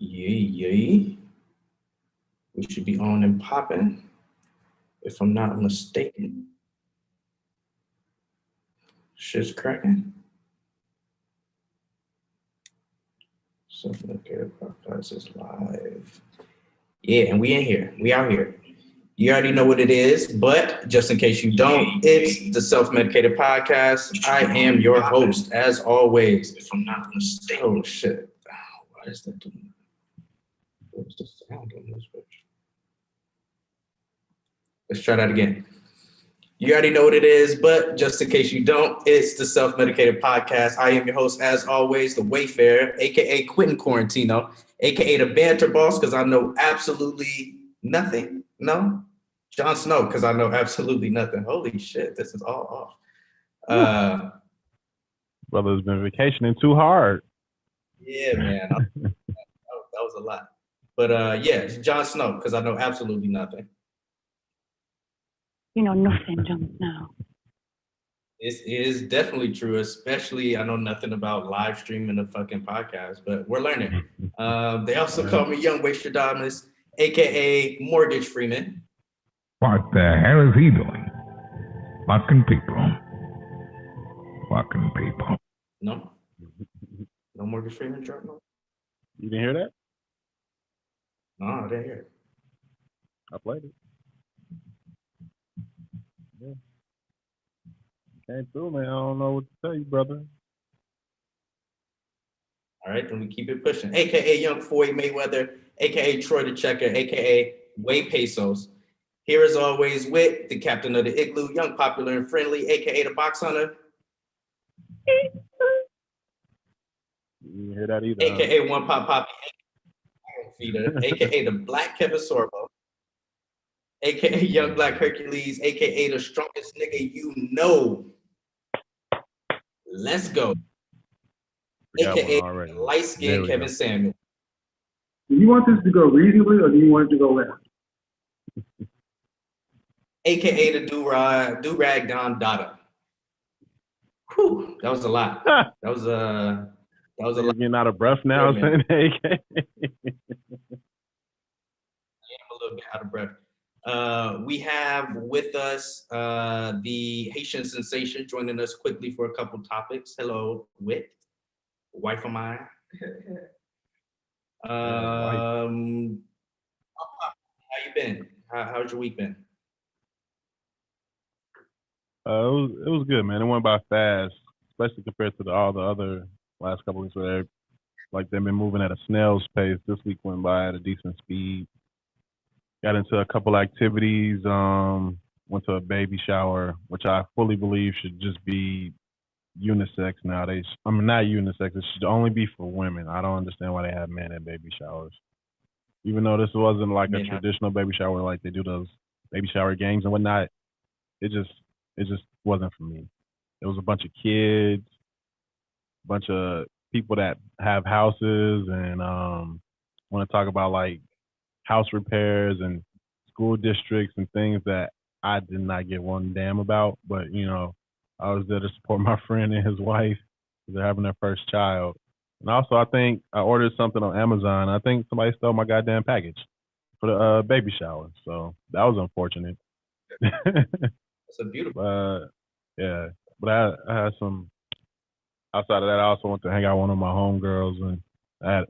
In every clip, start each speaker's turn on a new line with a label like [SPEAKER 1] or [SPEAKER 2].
[SPEAKER 1] Yay. We should be on and popping, if I'm not mistaken. Shit's cracking. Self-medicated podcast is live. Yeah, and we in here. We out here. You already know what it is, but just in case you don't, it's the Self-Medicated Podcast. I am your host, as always. If I'm not mistaken. Oh, shit. Why is that doing? What's the sound on this bitch? Let's try that again. You already know what it is, but just in case you don't, it's the Self-Medicated Podcast. I am your host, as always, the Wayfarer, a.k.a. Quentin Quarantino, a.k.a. the Banter Boss, because I know absolutely nothing. No? Jon Snow, because I know absolutely nothing. Holy shit, this is all off.
[SPEAKER 2] Brother's been vacationing too hard.
[SPEAKER 1] Yeah, man. That was a lot. But yeah, it's Jon Snow, because I know absolutely nothing.
[SPEAKER 3] You know nothing, Jon Snow.
[SPEAKER 1] It is definitely true, especially I know nothing about live streaming a fucking podcast, but we're learning. They also call me Young Wastradamus, aka Mortgage Freeman.
[SPEAKER 4] What the hell is he doing? Fucking people. Fucking people.
[SPEAKER 1] No? No Mortgage Freeman drop? No?
[SPEAKER 2] You didn't hear that?
[SPEAKER 1] No, I didn't hear it.
[SPEAKER 2] I played it. Yeah. Came through, man. I don't know what to tell you, brother.
[SPEAKER 1] All right, then we keep it pushing. AKA Young Floyd Mayweather, AKA Troy the Checker, AKA Way Pesos. Here as always with the captain of the Igloo, young, popular, and friendly, AKA the Box Hunter.
[SPEAKER 2] You didn't hear that either.
[SPEAKER 1] AKA One Pop Poppy, feeder, AKA the Black Kevin Sorbo, AKA Young Black Hercules, AKA the strongest nigga you know. Let's go. AKA light skinned Kevin Samuel.
[SPEAKER 5] Do you want this to go reasonably or do you want it to go left?
[SPEAKER 1] AKA the do-rag Don Dada. Whew, that was a lot. That was a lot.
[SPEAKER 2] Getting out of breath now,
[SPEAKER 1] yeah,
[SPEAKER 2] saying AK.
[SPEAKER 1] I am a little bit out of breath. We have with us the Haitian sensation joining us quickly for a couple topics. Hello, Wit, wife of mine. How you been? How's your week been?
[SPEAKER 2] It was good, man. It went by fast, especially compared to all the other last couple weeks where they've been moving at a snail's pace. This week went by at a decent speed. Got into a couple activities. Went to a baby shower, which I fully believe should just be unisex nowadays. I mean, not unisex. It should only be for women. I don't understand why they have men at baby showers. Even though this wasn't like a traditional baby shower, like they do those baby shower games and whatnot, it just wasn't for me. It was a bunch of kids, a bunch of people that have houses and want to talk about like house repairs and school districts and things that I did not give one damn about. But, you know, I was there to support my friend and his wife because they're having their first child. And also, I think I ordered something on Amazon. I think somebody stole my goddamn package for the baby shower. So that was unfortunate.
[SPEAKER 1] It's a beautiful.
[SPEAKER 2] Yeah, but I had some. Outside of that, I also went to hang out with one of my homegirls, and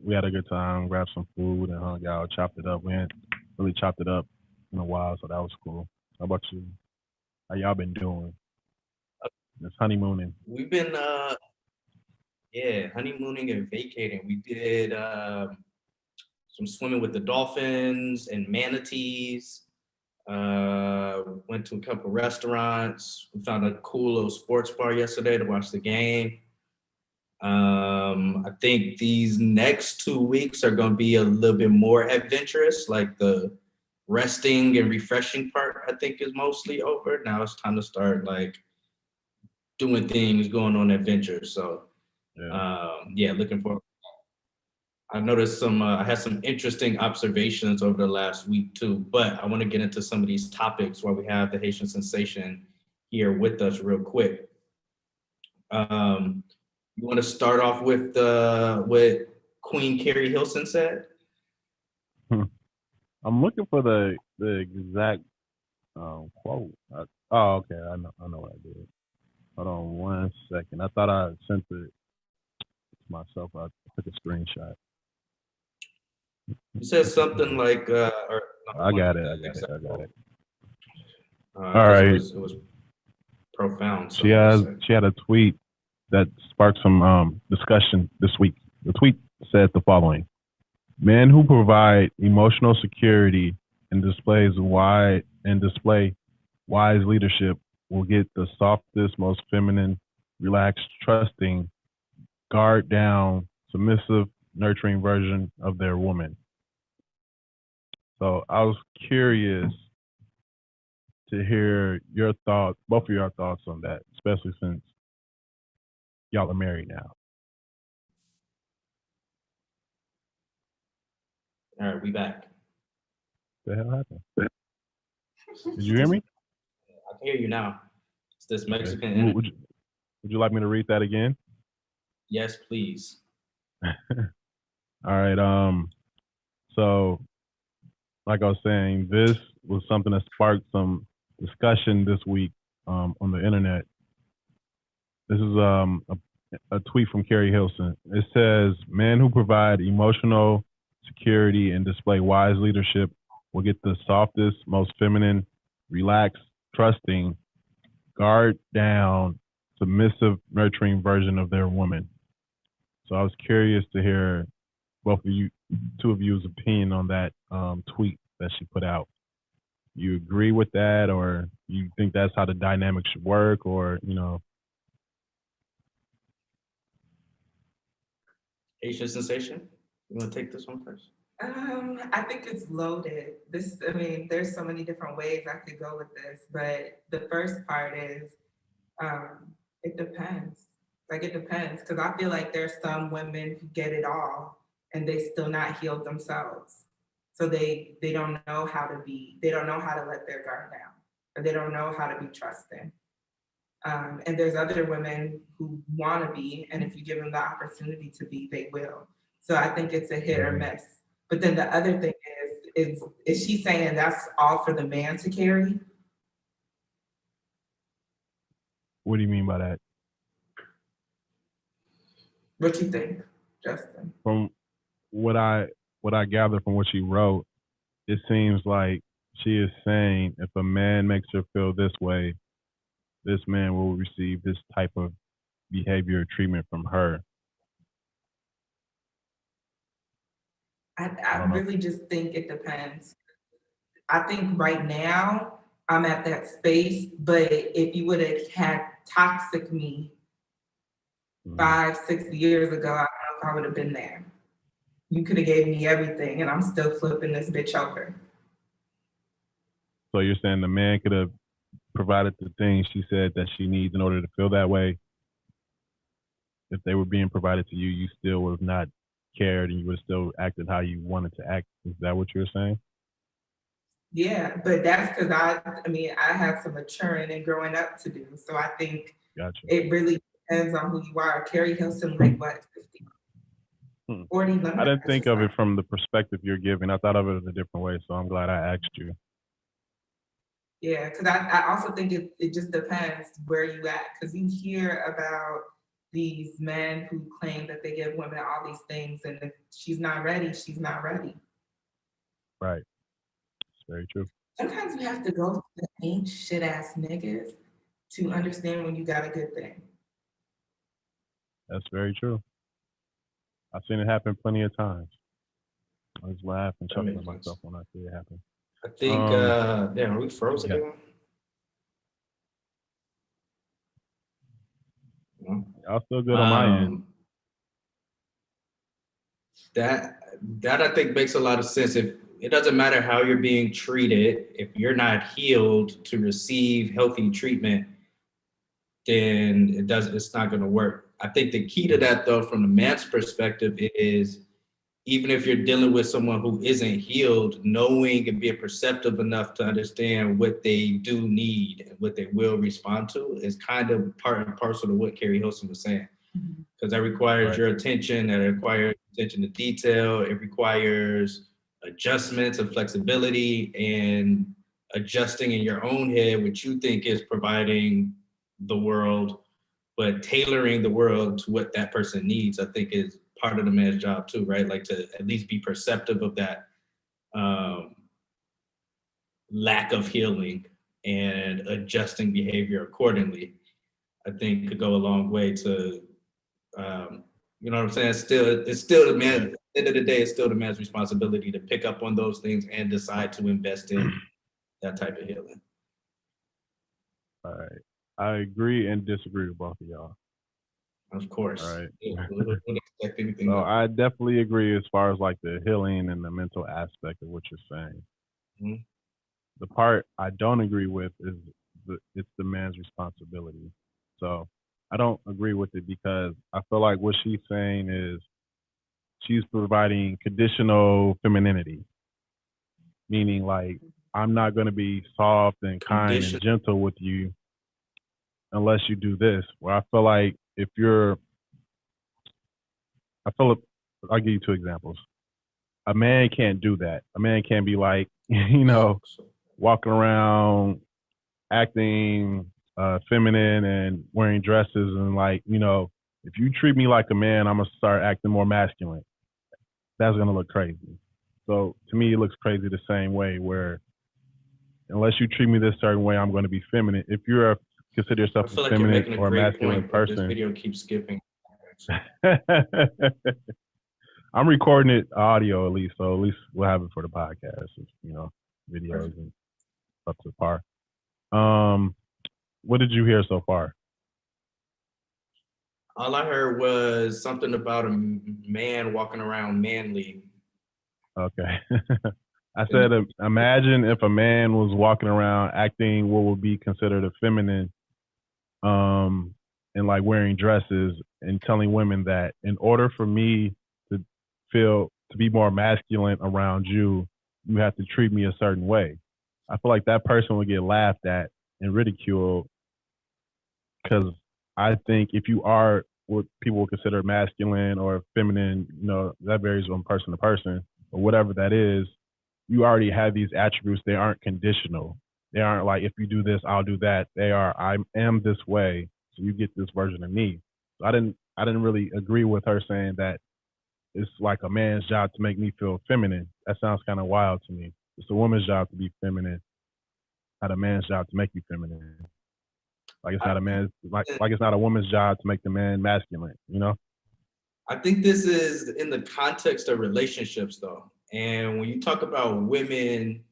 [SPEAKER 2] we had a good time. Grabbed some food and hung out, chopped it up. We hadn't really chopped it up in a while, so that was cool. How about you? How y'all been doing? It's honeymooning.
[SPEAKER 1] We've been honeymooning and vacating. We did some swimming with the dolphins and manatees. Went to a couple restaurants. We found a cool little sports bar yesterday to watch the game. I think these next 2 weeks are going to be a little bit more adventurous. Like the resting and refreshing part, I think, is mostly over. Now it's time to start like doing things, going on adventures. So, looking forward. I noticed I had some interesting observations over the last week too, but I want to get into some of these topics while we have the Haitian sensation here with us real quick. You want to start off with what Queen Carrie Hilson said?
[SPEAKER 2] I'm looking for the exact quote. Okay, I know what I did. Hold on 1 second. I thought I sent it to myself. I took a screenshot.
[SPEAKER 1] You said something like,
[SPEAKER 2] I got it. All
[SPEAKER 1] 'cause
[SPEAKER 2] right.
[SPEAKER 1] it was profound.
[SPEAKER 2] She had a tweet that sparked some discussion this week. The tweet said the following: "Men who provide emotional security and display wise leadership will get the softest, most feminine, relaxed, trusting, guard down, submissive, nurturing version of their woman." So I was curious to hear your thoughts, both of your thoughts on that, especially since y'all are married now.
[SPEAKER 1] All right, we back.
[SPEAKER 2] What the hell happened? Did you hear me?
[SPEAKER 1] I can hear you now. It's this Mexican.
[SPEAKER 2] Okay. Would you like me to read that again?
[SPEAKER 1] Yes, please.
[SPEAKER 2] All right. So, like I was saying, this was something that sparked some discussion this week on the internet. This is a tweet from Carrie Hilson. It says, "Men who provide emotional security and display wise leadership will get the softest, most feminine, relaxed, trusting, guard down, submissive, nurturing version of their woman." So I was curious to hear two of you's opinion on that tweet that she put out. You agree with that, or you think that's how the dynamic should work, or
[SPEAKER 1] Haitian sensation. You want to take this one first?
[SPEAKER 3] I think it's loaded. There's so many different ways I could go with this, but the first part is, it depends. Like, it depends, because I feel like there's some women who get it all and they still not healed themselves. So they don't know how to let their guard down, or they don't know how to be trusting. And there's other women who want to be, and if you give them the opportunity to be, they will. So I think it's a hit or miss. But then the other thing is she saying that's all for the man to carry?
[SPEAKER 2] What do you mean by that?
[SPEAKER 3] What you think, Justin?
[SPEAKER 2] From what I gather from what she wrote, it seems like she is saying if a man makes her feel this way, this man will receive this type of behavior or treatment from her.
[SPEAKER 3] I really just think it depends. I think right now I'm at that space, but if you would have had toxic me 5-6 years ago, I don't know if I would have been there. You could have gave me everything and I'm still flipping this bitch over.
[SPEAKER 2] So you're saying the man could have provided the things she said that she needs in order to feel that way. If they were being provided to you, you still would have not cared and you would have still acted how you wanted to act. Is that what you're saying?
[SPEAKER 3] Yeah, but that's because I have some maturing and growing up to do. So I think It really depends on who you are. Carrie Hilson, like what, 50, 40?
[SPEAKER 2] I didn't think of it from the perspective you're giving. I thought of it in a different way, so I'm glad I asked you.
[SPEAKER 3] Yeah, because I also think it just depends where you at. Because you hear about these men who claim that they give women all these things, and if she's not ready, she's not ready.
[SPEAKER 2] Right. It's very true.
[SPEAKER 3] Sometimes you have to go to the ain't shit ass niggas to understand when you got a good thing.
[SPEAKER 2] That's very true. I've seen it happen plenty of times. I just laugh and chuckle at myself when I see it happen.
[SPEAKER 1] I think, are we froze again?
[SPEAKER 2] Y'all still good on my end.
[SPEAKER 1] That I think makes a lot of sense. If it doesn't matter how you're being treated, if you're not healed to receive healthy treatment, then it's not going to work. I think the key to that, though, from the man's perspective, is even if you're dealing with someone who isn't healed, knowing and being perceptive enough to understand what they do need and what they will respond to is kind of part and parcel to what Carrie Hilson was saying. Because that requires your attention, that requires attention to detail, it requires adjustments and flexibility and adjusting in your own head what you think is providing the world, but tailoring the world to what that person needs, I think is part of the man's job too, right? Like to at least be perceptive of that lack of healing and adjusting behavior accordingly, I think could go a long way to, you know what I'm saying? It's still the man, at the end of the day, it's still the man's responsibility to pick up on those things and decide to invest in that type of healing.
[SPEAKER 2] All right. I agree and disagree with both of y'all.
[SPEAKER 1] Of course.
[SPEAKER 2] All right.
[SPEAKER 1] Wouldn't expect anything
[SPEAKER 2] So
[SPEAKER 1] else.
[SPEAKER 2] I definitely agree as far as like the healing and the mental aspect of what you're saying.
[SPEAKER 1] Mhm.
[SPEAKER 2] The part I don't agree with is it's the man's responsibility. So I don't agree with it because I feel like what she's saying is she's providing conditional femininity, meaning like I'm not going to be soft and kind and gentle with you unless you do this. Where I feel like I'll give you two examples. A man can't do that. A man can't be like, walking around acting feminine and wearing dresses and like, if you treat me like a man, I'm gonna start acting more masculine. That's gonna look crazy. So to me, it looks crazy the same way where unless you treat me this certain way, I'm gonna be feminine. If you're consider yourself a feminine or a masculine person.
[SPEAKER 1] This video keeps skipping.
[SPEAKER 2] I'm recording it audio at least, so at least we'll have it for the podcast, videos and up to par. What did you hear so far?
[SPEAKER 1] All I heard was something about a man walking around manly.
[SPEAKER 2] Okay. I said, imagine if a man was walking around acting what would be considered a feminine, and like wearing dresses and telling women that in order for me to be more masculine around you, you have to treat me a certain way. I feel like that person would get laughed at and ridiculed because I think if you are what people would consider masculine or feminine, that varies from person to person, or whatever that is, you already have these attributes. They aren't conditional. They aren't like, if you do this, I'll do that. They are, I am this way, so you get this version of me. So I didn't really agree with her saying that it's like a man's job to make me feel feminine. That sounds kind of wild to me. It's a woman's job to be feminine, not a man's job to make you feminine. Like it's not a man's like it's not a woman's job to make the man masculine,
[SPEAKER 1] I think this is in the context of relationships though. And when you talk about women,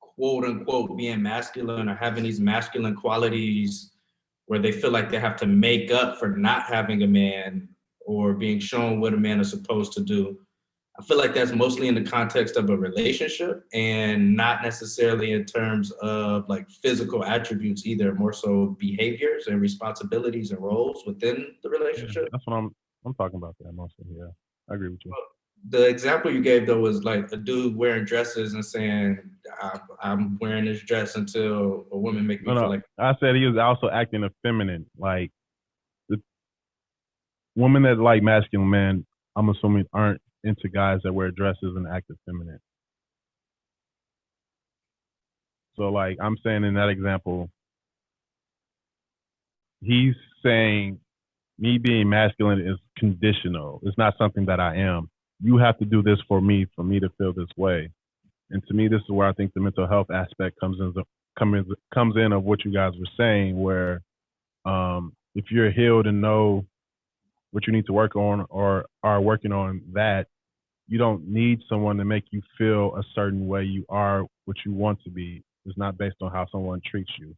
[SPEAKER 1] quote unquote, being masculine or having these masculine qualities where they feel like they have to make up for not having a man or being shown what a man is supposed to do, I feel like that's mostly in the context of a relationship and not necessarily in terms of like physical attributes either, more so behaviors and responsibilities and roles within the relationship.
[SPEAKER 2] Yeah, that's what I'm talking about that mostly. Yeah, I agree with you.
[SPEAKER 1] The example you gave though was like a dude wearing dresses and saying, I'm wearing this dress until a woman make me feel like.
[SPEAKER 2] I said he was also acting effeminate. Like the women that like masculine men, I'm assuming aren't into guys that wear dresses and act effeminate. So like I'm saying in that example, he's saying me being masculine is conditional. It's not something that I am. You have to do this for me to feel this way. And to me, this is where I think the mental health aspect comes in of what you guys were saying, where if you're healed and know what you need to work on or are working on that, you don't need someone to make you feel a certain way. You are what you want to be. It's not based on how someone treats you.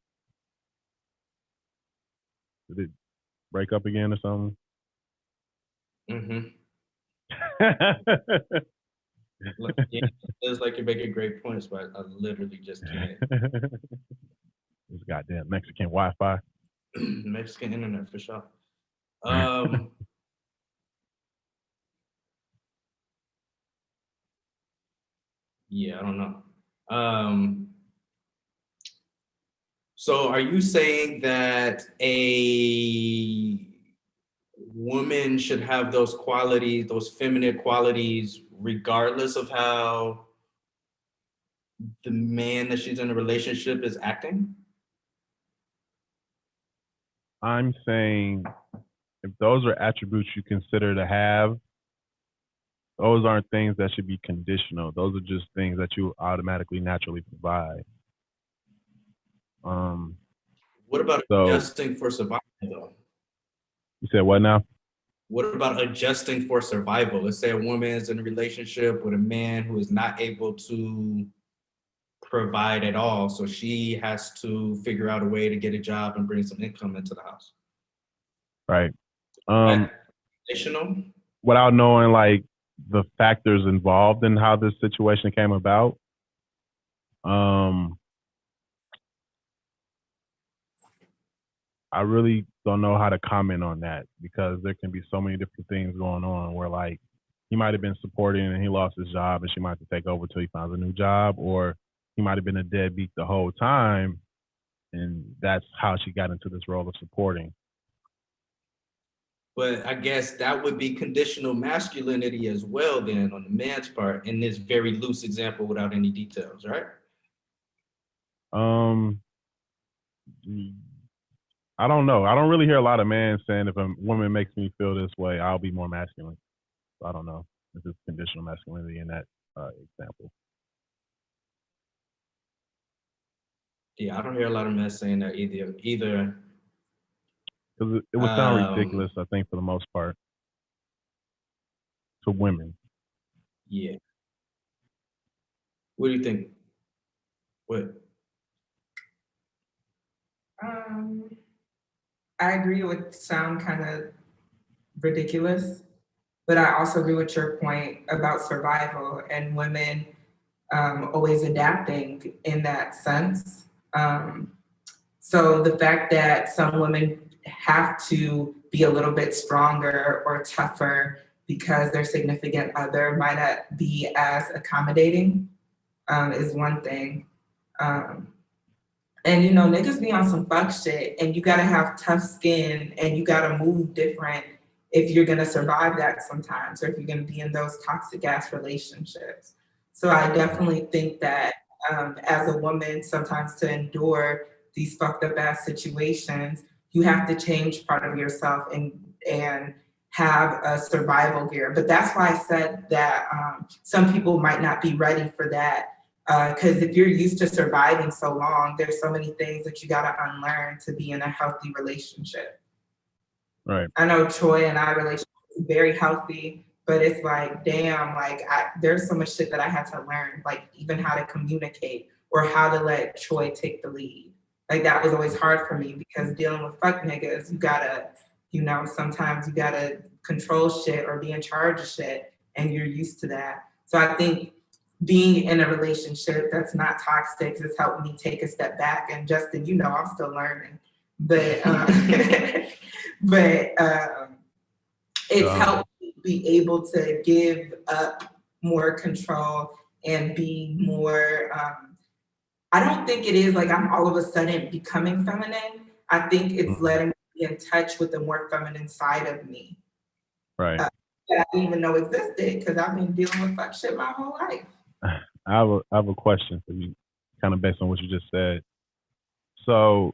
[SPEAKER 2] Did it break up again or something?
[SPEAKER 1] Mm-hmm. Yeah, it feels like you're making great points, but I literally just can't.
[SPEAKER 2] This goddamn Mexican Wi-Fi.
[SPEAKER 1] Mexican internet for sure. Yeah, I don't know. So are you saying that a woman should have those qualities, those feminine qualities, regardless of how the man that she's in a relationship is acting?
[SPEAKER 2] I'm saying if those are attributes you consider to have, those aren't things that should be conditional. Those are just things that you automatically naturally provide.
[SPEAKER 1] What about
[SPEAKER 2] So
[SPEAKER 1] adjusting for survival, though?
[SPEAKER 2] you said what now?
[SPEAKER 1] What about adjusting for survival? Let's say a woman is in a relationship with a man who is not able to provide at all, so she has to figure out a way to get a job and bring some income into the house.
[SPEAKER 2] Right.
[SPEAKER 1] That additional?
[SPEAKER 2] Without knowing like the factors involved in how this situation came about, I really don't know how to comment on that because there can be so many different things going on where like he might have been supporting and he lost his job and she might have to take over till he finds a new job, or he might have been a deadbeat the whole time and that's how she got into this role of supporting.
[SPEAKER 1] But I guess that would be conditional masculinity as well then on the man's part in this very loose example without any details, right?
[SPEAKER 2] I don't know. I don't really hear a lot of men saying if a woman makes me feel this way, I'll be more masculine. So I don't know if it's conditional masculinity in that example.
[SPEAKER 1] Yeah, I don't hear a lot of men saying that either.
[SPEAKER 2] Because it would sound ridiculous, I think, for the most part, to women.
[SPEAKER 1] Yeah. What do you think? What?
[SPEAKER 3] I agree it would sound kind of ridiculous, but I also agree with your point about survival and women always adapting in that sense. So the fact that some women have to be a little bit stronger or tougher because their significant other might not be as accommodating is one thing. And you know, niggas be on some fuck shit, and you gotta have tough skin, and you gotta move different if you're gonna survive that sometimes, or if you're gonna be in those toxic ass relationships. So I definitely think that as a woman, sometimes to endure these fucked up ass situations, you have to change part of yourself and have a survival gear. But that's why I said that some people might not be ready for that. Because if you're used to surviving so long, there's so many things that you got to unlearn to be in a healthy relationship.
[SPEAKER 2] Right.
[SPEAKER 3] I know Troy and I relationship is very healthy, but it's like, damn, like there's so much shit that I had to learn, like even how to communicate or how to let Troy take the lead. Like that was always hard for me because dealing with fuck niggas, you gotta, you know, sometimes you gotta control shit or be in charge of shit, and you're used to that. So I think being in a relationship that's not toxic has helped me take a step back. And Justin, you know, I'm still learning, but it's helped me be able to give up more control and be more. I don't think it is like I'm all of a sudden becoming feminine. I think it's letting me be in touch with the more feminine side of me.
[SPEAKER 2] Right.
[SPEAKER 3] That I didn't even know existed because I've been dealing with fuck shit my whole life.
[SPEAKER 2] I have a question for you, kind of based on what you just said. So,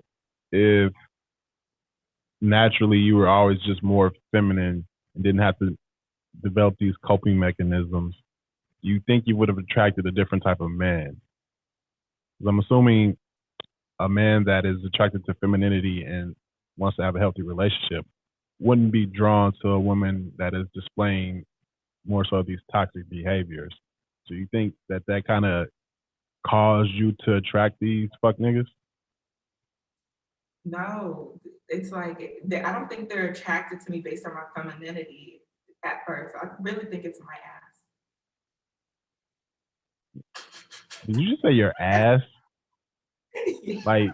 [SPEAKER 2] if naturally you were always just more feminine and didn't have to develop these coping mechanisms, you think you would have attracted a different type of man? Because I'm assuming a man that is attracted to femininity and wants to have a healthy relationship wouldn't be drawn to a woman that is displaying more so these toxic behaviors. So you think that kind of caused you to attract these fuck niggas?
[SPEAKER 3] No, it's like I don't think they're attracted to me based on my femininity at first. I really think it's my ass.
[SPEAKER 2] Did you just say your ass?
[SPEAKER 3] Yeah.
[SPEAKER 2] Like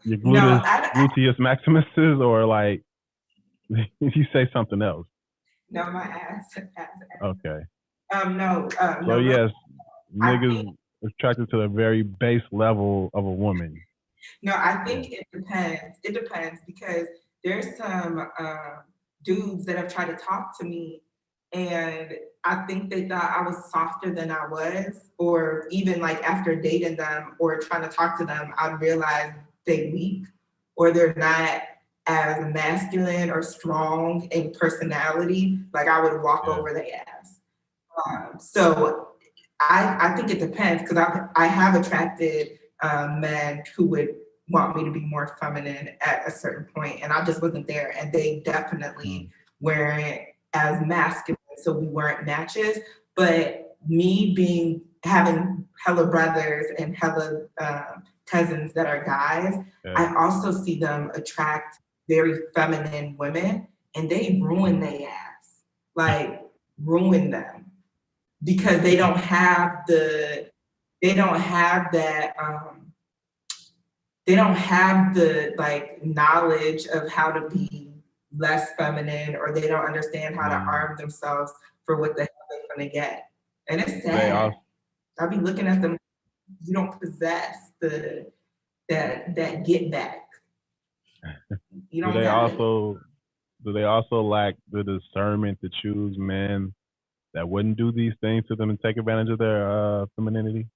[SPEAKER 2] your gluteus maximuses, or like if you say something else?
[SPEAKER 3] No, my ass.
[SPEAKER 2] Okay.
[SPEAKER 3] No.
[SPEAKER 2] So yes, niggas attracted to the very base level of a woman.
[SPEAKER 3] No, I think it depends. It depends because there's some dudes that have tried to talk to me, and I think they thought I was softer than I was, or even like after dating them or trying to talk to them, I realized they weak or they're not as masculine or strong in personality. Like I would walk over their ass. So I think it depends because I have attracted men who would want me to be more feminine at a certain point, and I just wasn't there. And they definitely weren't as masculine, so we weren't matches. But me having hella brothers and hella cousins that are guys, I also see them attract very feminine women, and they ruin their ass, like ruin them. Because they don't have that they don't have the like knowledge of how to be less feminine, or they don't understand how to arm themselves for what the hell they're gonna get. And it's sad. I'll be looking at them, you don't possess that get back. You don't
[SPEAKER 2] do they also lack the discernment to choose men that wouldn't do these things to them and take advantage of their femininity?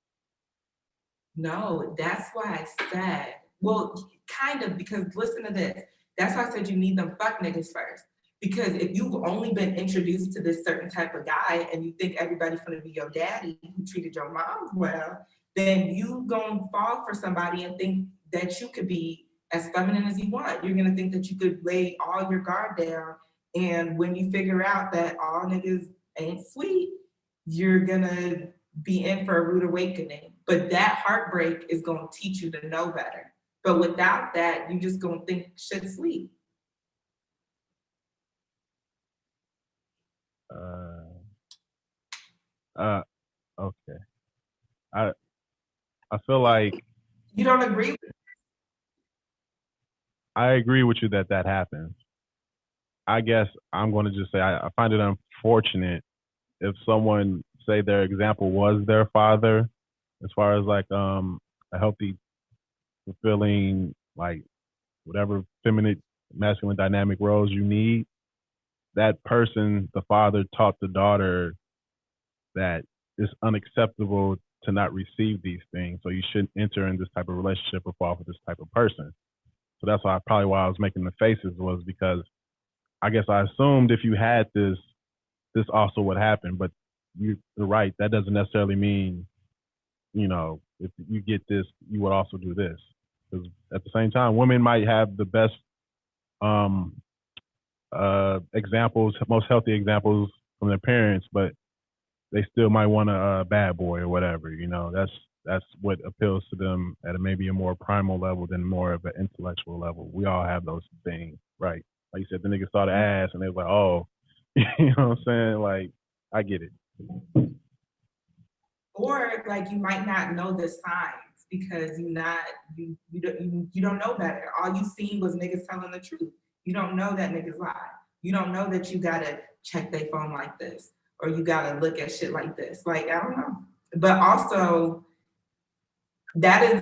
[SPEAKER 3] No, that's why I said, well, kind of, because listen to this. That's why I said you need them fuck niggas first. Because if you've only been introduced to this certain type of guy and you think everybody's gonna be your daddy who treated your mom well, then you gonna fall for somebody and think that you could be as feminine as you want. You're gonna think that you could lay all your guard down. And when you figure out that all niggas ain't sweet, you're gonna be in for a rude awakening. But that heartbreak is gonna teach you to know better. But without that, you just gonna think shit's sweet.
[SPEAKER 2] Okay. I feel like
[SPEAKER 3] you don't agree with me.
[SPEAKER 2] I agree with you that happens. I guess I'm going to just say I find it unfortunate if someone say their example was their father, as far as like a healthy, fulfilling, like whatever feminine, masculine dynamic roles you need. That person, the father, taught the daughter that it's unacceptable to not receive these things. So you shouldn't enter in this type of relationship or fall for this type of person. So that's why I was making the faces, was because I guess I assumed if you had this also would happen. But you're right. That doesn't necessarily mean, if you get this, you would also do this. Because at the same time, women might have the best examples, most healthy examples from their parents, but they still might want a bad boy or whatever. That's what appeals to them at maybe a more primal level than more of an intellectual level. We all have those things, right? Like you said, the nigga saw the ass and they was like, oh, you know what I'm saying? Like, I get it.
[SPEAKER 3] Or like you might not know the signs because you don't know better. All you seen was niggas telling the truth. You don't know that niggas lie. You don't know that you gotta check their phone like this, or you gotta look at shit like this. Like, I don't know. But also, that is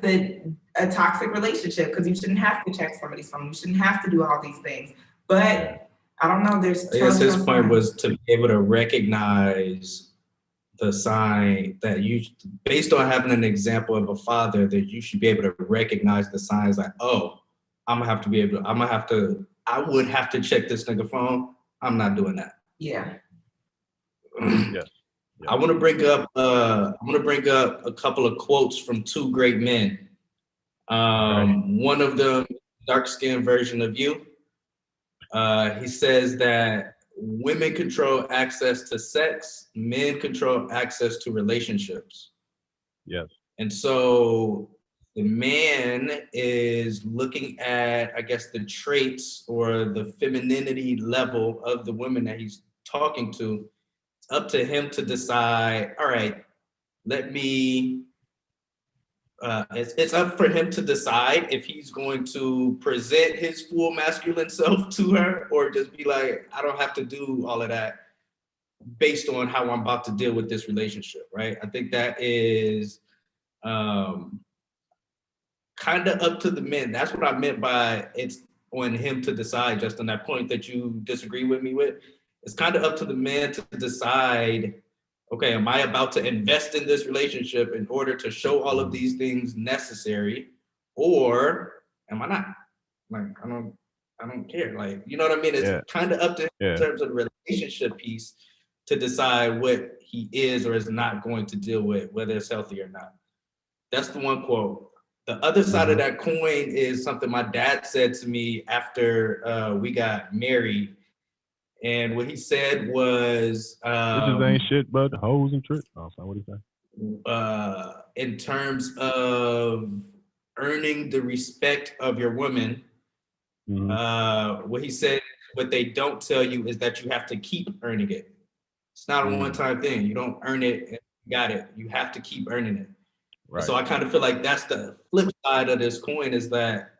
[SPEAKER 3] a toxic relationship because you shouldn't have to check somebody's phone. You shouldn't have to do all these things. But I don't know.
[SPEAKER 1] I guess his point was to be able to recognize the sign that based on having an example of a father, that you should be able to recognize the signs like, oh, I would have to check this nigga phone. I'm not doing that.
[SPEAKER 3] Yeah.
[SPEAKER 2] Yes.
[SPEAKER 1] I want to bring up a couple of quotes from two great men. One of them, dark-skinned version of you. He says that women control access to sex, men control access to relationships.
[SPEAKER 2] Yes.
[SPEAKER 1] And so the man is looking at, I guess, the traits or the femininity level of the women that he's talking to. It's up to him to decide, all right, it's up for him to decide if he's going to present his full masculine self to her or just be like, I don't have to do all of that. based on how I'm about to deal with this relationship, right? I think that is kind of up to the men. That's what I meant by it's on him to decide, just on that point that you disagree with me with. It's kind of up to the man to decide, okay, am I about to invest in this relationship in order to show all of these things necessary, or am I not? Like, I don't care. Like, you know what I mean? It's kind of up to him in terms of the relationship piece to decide what he is or is not going to deal with, whether it's healthy or not. That's the one quote. The other side of that coin is something my dad said to me after we got married. And what he said was,
[SPEAKER 2] bitches ain't shit but hoes and tricks. Oh, sorry, what did he say?
[SPEAKER 1] In terms of earning the respect of your woman, what he said, what they don't tell you is that you have to keep earning it. It's not a one-time thing. You don't earn it and you got it. You have to keep earning it. Right. So I kind of feel like that's the flip side of this coin, is that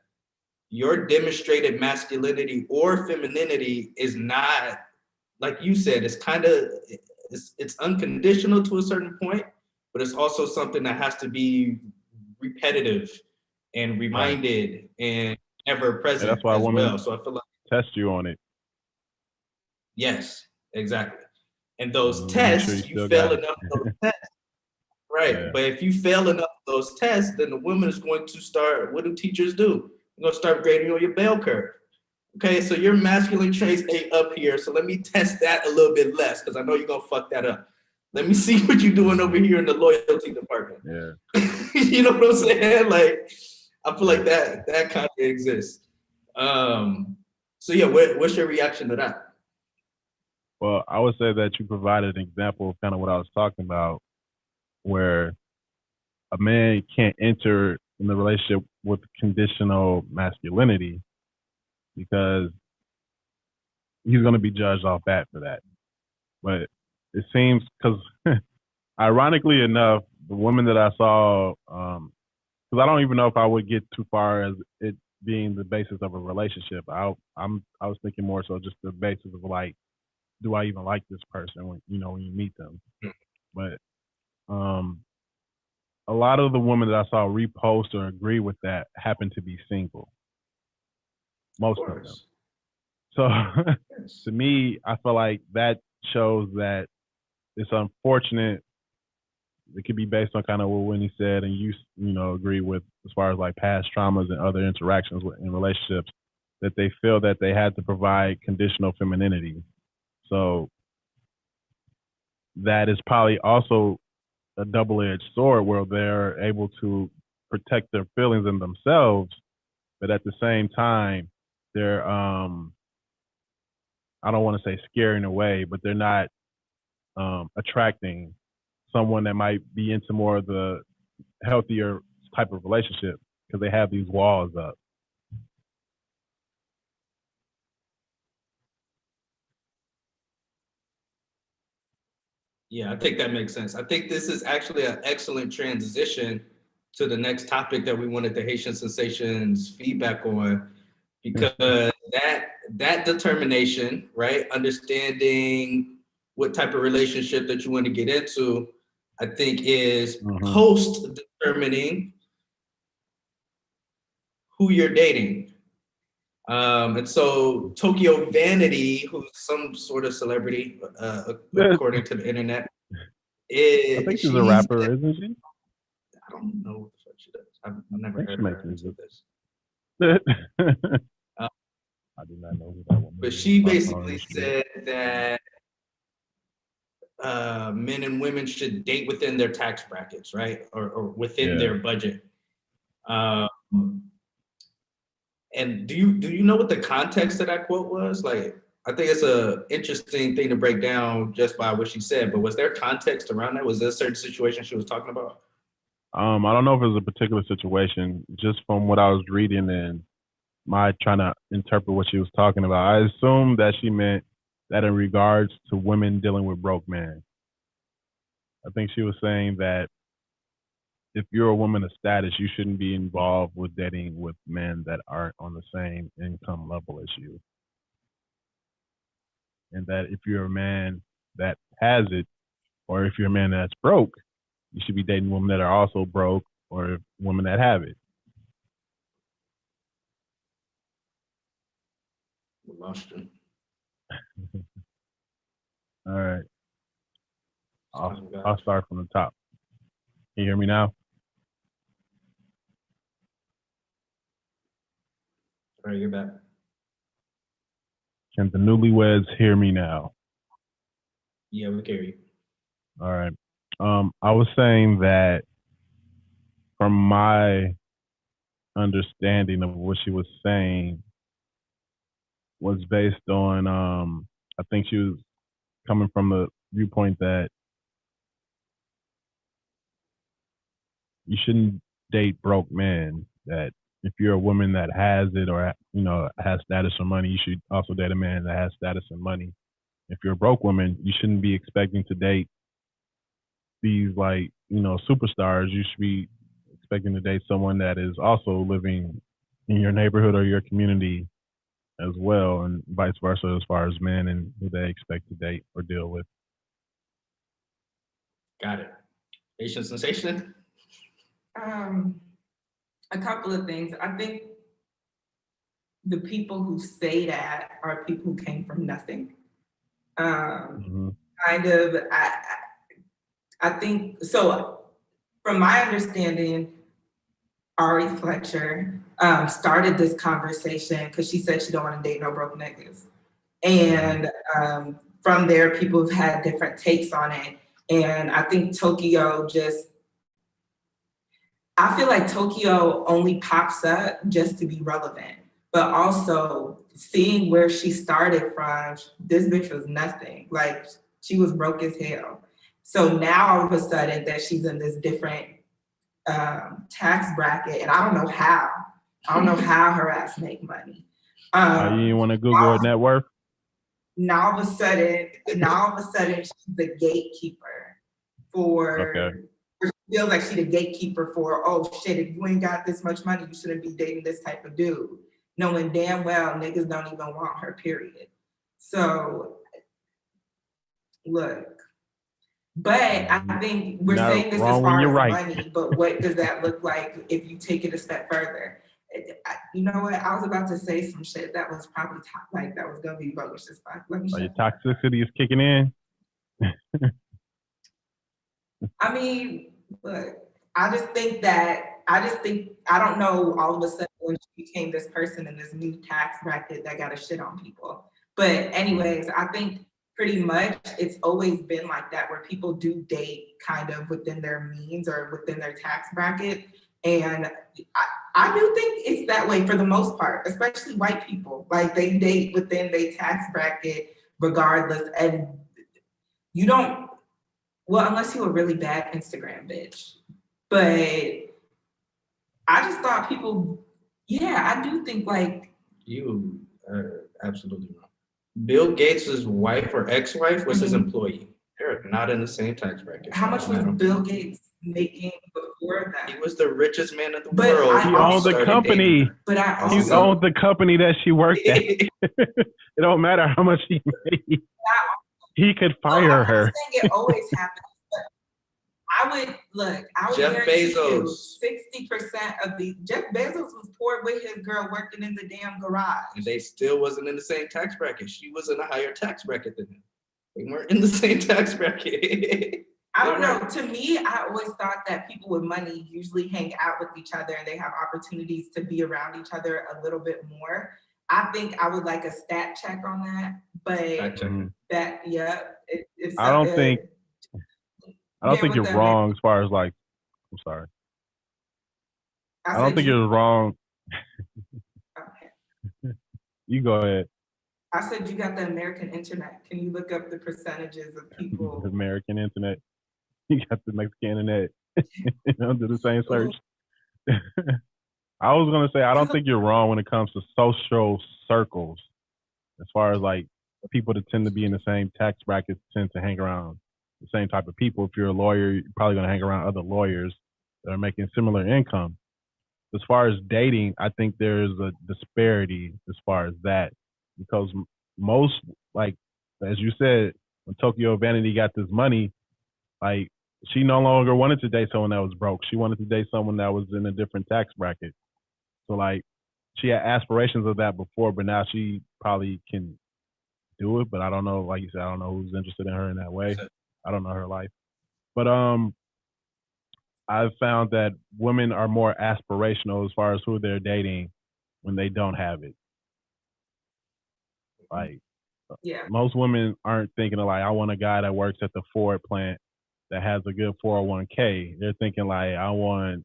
[SPEAKER 1] your demonstrated masculinity or femininity is not, like you said, it's kind of, it's unconditional to a certain point, but it's also something that has to be repetitive and reminded and ever present.
[SPEAKER 2] And that's why women
[SPEAKER 1] well. So I feel like
[SPEAKER 2] test you on it.
[SPEAKER 1] Yes, exactly. And those tests, you fail enough of those tests. Right. Yeah. But if you fail enough of those tests, then the woman is going to start, what do teachers do? They're going to start grading you on your bell curve. Okay, so your masculine traits ain't up here. So let me test that a little bit less, because I know you're going to fuck that up. Let me see what you're doing over here in the loyalty department. Yeah. You know what I'm saying? Like, I feel like that kind of exists. So yeah, what's your reaction to that?
[SPEAKER 2] Well, I would say that you provided an example of kind of what I was talking about, where a man can't enter in the relationship with conditional masculinity because he's going to be judged off bat for that. But it seems, because ironically enough, the women that I saw, because I don't even know if I would get too far as it being the basis of a relationship. I was thinking more so just the basis of like, do I even like this person when you meet them? But a lot of the women that I saw repost or agree with that happen to be single. Most of them. So to me, I feel like that shows that it's unfortunate. It could be based on kind of what Winnie said, and you agree with as far as like past traumas and other interactions in relationships, that they feel that they had to provide conditional femininity. So that is probably also a double-edged sword, where they're able to protect their feelings in themselves, but at the same time, they're I don't want to say scaring away, but they're not attracting someone that might be into more of the healthier type of relationship because they have these walls up.
[SPEAKER 1] Yeah, I think that makes sense. I think this is actually an excellent transition to the next topic that we wanted the Haitian Sensations feedback on, because that determination, right, understanding what type of relationship that you want to get into, I think is post-determining who you're dating. And so Tokyo Vanity, who's some sort of celebrity, according to the internet,
[SPEAKER 2] I think she's a rapper, isn't she?
[SPEAKER 1] I don't know what the fuck she does. I've never heard of her until this.
[SPEAKER 2] I do not know who that woman is.
[SPEAKER 1] But she basically said that men and women should date within their tax brackets, right? Or within their budget. And do you know what the context of that quote was? Like, I think it's a interesting thing to break down just by what she said, but was there context around that? Was there a certain situation she was talking about?
[SPEAKER 2] I don't know if it was a particular situation. Just from what I was reading and my trying to interpret what she was talking about, I assumed that she meant that in regards to women dealing with broke men. I think she was saying that if you're a woman of status, you shouldn't be involved with dating with men that aren't on the same income level as you. And that if you're a man that has it, or if you're a man that's broke, you should be dating women that are also broke or women that have it.
[SPEAKER 1] We lost you.
[SPEAKER 2] All right. I'll start from the top. Can you hear me now?
[SPEAKER 1] All right, you're back.
[SPEAKER 2] Can the newlyweds hear me now?
[SPEAKER 1] Yeah, we can hear you.
[SPEAKER 2] All right. I was saying that from my understanding of what she was saying was based on, I think she was coming from the viewpoint that you shouldn't date broke men, that if you're a woman that has it or, has status or money, you should also date a man that has status and money. If you're a broke woman, you shouldn't be expecting to date these superstars. You should be expecting to date someone that is also living in your neighborhood or your community as well, and vice versa as far as men and who they expect to date or deal with.
[SPEAKER 1] Got it. Asian sensation?
[SPEAKER 3] A couple of things. I think the people who say that are people who came from nothing. Kind of, I think, so from my understanding, Ari Fletcher started this conversation because she said she don't want to date no broke niggas. And from there, people have had different takes on it. And I think I feel like Tokyo only pops up just to be relevant. But also seeing where she started from, this bitch was nothing. Like, she was broke as hell. So now all of a sudden that she's in this different tax bracket, and I don't know how. I don't know how her ass make money.
[SPEAKER 2] You didn't want to Google her net worth?
[SPEAKER 3] Now all of a sudden, she's the gatekeeper for.
[SPEAKER 2] Okay.
[SPEAKER 3] She feels like she's the gatekeeper for. Oh shit! If you ain't got this much money, you shouldn't be dating this type of dude, knowing damn well niggas don't even want her. Period. So, look. But I think we're saying this as far as money, but what does that look like if you take it a step further? You know what? I was about to say some shit that was probably that was gonna be bogus as fuck.
[SPEAKER 2] Your toxicity is kicking in.
[SPEAKER 3] I mean, look, I don't know all of a sudden when she became this person in this new tax bracket that got a shit on people. But anyways, I think pretty much it's always been like that, where people do date kind of within their means or within their tax bracket. And I do think it's that way for the most part, especially white people. Like, they date within their tax bracket regardless. And you don't, well, unless you're a really bad Instagram bitch. But I just thought people, I do think like.
[SPEAKER 1] You are absolutely wrong. Bill Gates' wife or ex-wife was his employee. They're not in the same tax bracket.
[SPEAKER 3] How much was Bill Gates making before that?
[SPEAKER 1] He was the richest man in the world.
[SPEAKER 2] He owned the company. He owned the company that she worked at. It don't matter how much he made. He could fire her.
[SPEAKER 3] I'm not saying it always happens. I would
[SPEAKER 1] Jeff Bezos.
[SPEAKER 3] 60% of Jeff Bezos was poor with his girl working in the damn garage.
[SPEAKER 1] And they still wasn't in the same tax bracket. She was in a higher tax bracket than him. They weren't in the same tax bracket.
[SPEAKER 3] I don't know. To me, I always thought that people with money usually hang out with each other and they have opportunities to be around each other a little bit more. I think I would like a stat check on that. But
[SPEAKER 2] I don't think you're wrong as far as like, I'm sorry. I don't think you're wrong.
[SPEAKER 3] Okay.
[SPEAKER 2] You go ahead.
[SPEAKER 3] I said you got the American internet. Can you look up the percentages of people?
[SPEAKER 2] The American internet. You got the Mexican internet. Do the same search. I was going to say, I don't think you're wrong when it comes to social circles. As far as like people that tend to be in the same tax brackets tend to hang around the same type of people. If you're a lawyer, you're probably going to hang around other lawyers that are making similar income. As far as dating, I think there's a disparity as far as that, because most, like, as you said, when Tokyo Vanity got this money, like she no longer wanted to date someone that was broke. She wanted to date someone that was in a different tax bracket. So like she had aspirations of that before, but now she probably can do it. But I don't know, like you said, I don't know who's interested in her in that way. I don't know her life. But I've found that women are more aspirational as far as who they're dating when they don't have it. Like
[SPEAKER 3] Yeah.
[SPEAKER 2] most women aren't thinking of like, I want a guy that works at the Ford plant that has a good 401k. They're thinking like, I want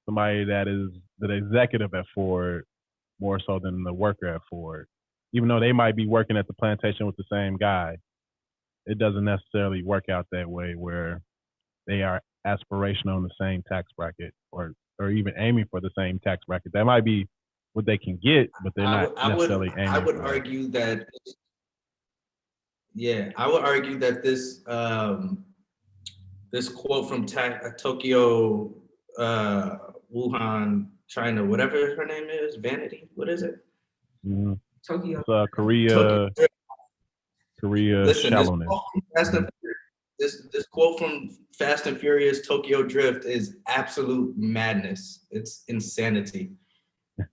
[SPEAKER 2] somebody that is the executive at Ford more so than the worker at Ford. Even though they might be working at the plantation with the same guy, it doesn't necessarily work out that way where they are aspirational in the same tax bracket or even aiming for the same tax bracket. That might be what they can get, but they're not necessarily aiming.
[SPEAKER 1] I would
[SPEAKER 2] for
[SPEAKER 1] argue that. Yeah, I would argue that this this quote from Tokyo, Wuhan, China, whatever her name is, Vanity. What is it?
[SPEAKER 2] Mm-hmm.
[SPEAKER 3] Tokyo.
[SPEAKER 2] It's, Korea.
[SPEAKER 1] Listen,
[SPEAKER 2] shallowness.
[SPEAKER 1] This quote from Fast and Furious Tokyo Drift is absolute madness. It's insanity.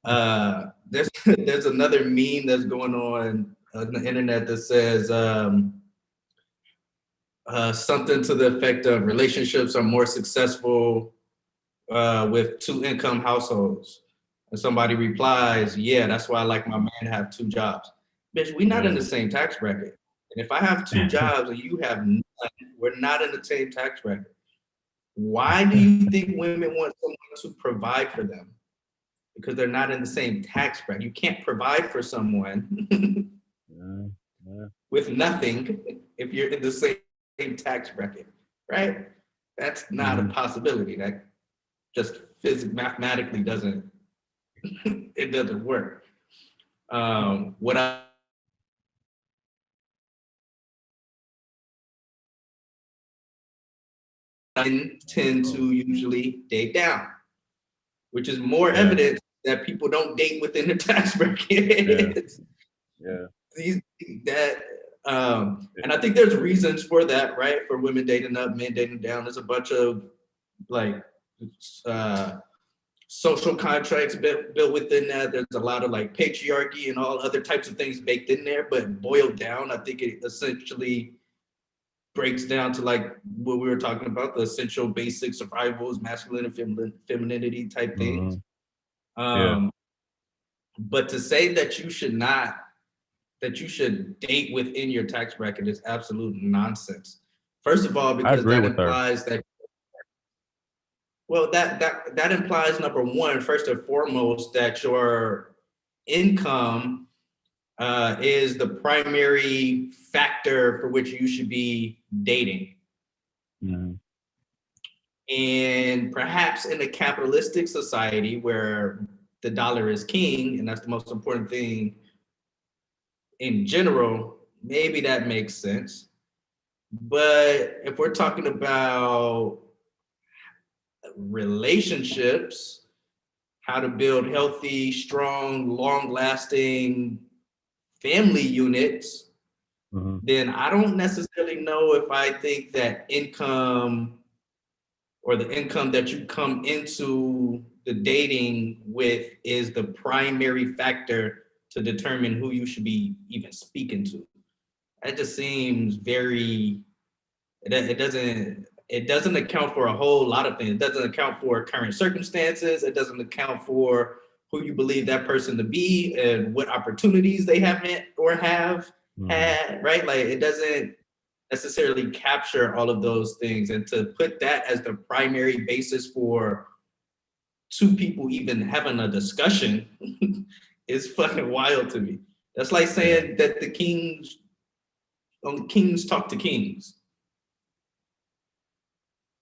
[SPEAKER 1] There's another meme that's going on the internet that says something to the effect of relationships are more successful with 2-income households. And somebody replies, yeah, that's why I like my man to have 2 jobs. Bitch, we're not in the same tax bracket. And if I have 2 jobs and you have none, we're not in the same tax bracket. Why do you think women want someone to provide for them? Because they're not in the same tax bracket. You can't provide for someone with nothing if you're in the same tax bracket, right? That's not a possibility. That just mathematically doesn't it doesn't work. What I tend to usually date down, which is more evidence that people don't date within the tax bracket. And I think there's reasons for that, right? For women dating up, men dating down. There's a bunch of like social contracts built within that. There's a lot of like patriarchy and all other types of things baked in there, but boiled down, I think it essentially breaks down to like what we were talking about, the essential basic survivals, masculine and femininity type things. But to say that you should date within your tax bracket is absolute nonsense. First of all, because that implies that, well, that implies, number one, first and foremost, that your income is the primary factor for which you should be dating. And perhaps in a capitalistic society where the dollar is king, and that's the most important thing in general, maybe that makes sense. But if we're talking about relationships, how to build healthy, strong, long-lasting family units, then I don't necessarily know if I think that income or the income that you come into the dating with is the primary factor to determine who you should be even speaking to. That just seems very, it doesn't account for a whole lot of things. It doesn't account for current circumstances. It doesn't account for who you believe that person to be and what opportunities they haven't or have had, right? Like it doesn't necessarily capture all of those things. And to put that as the primary basis for 2 people even having a discussion is fucking wild to me. That's like saying that the kings talk to kings.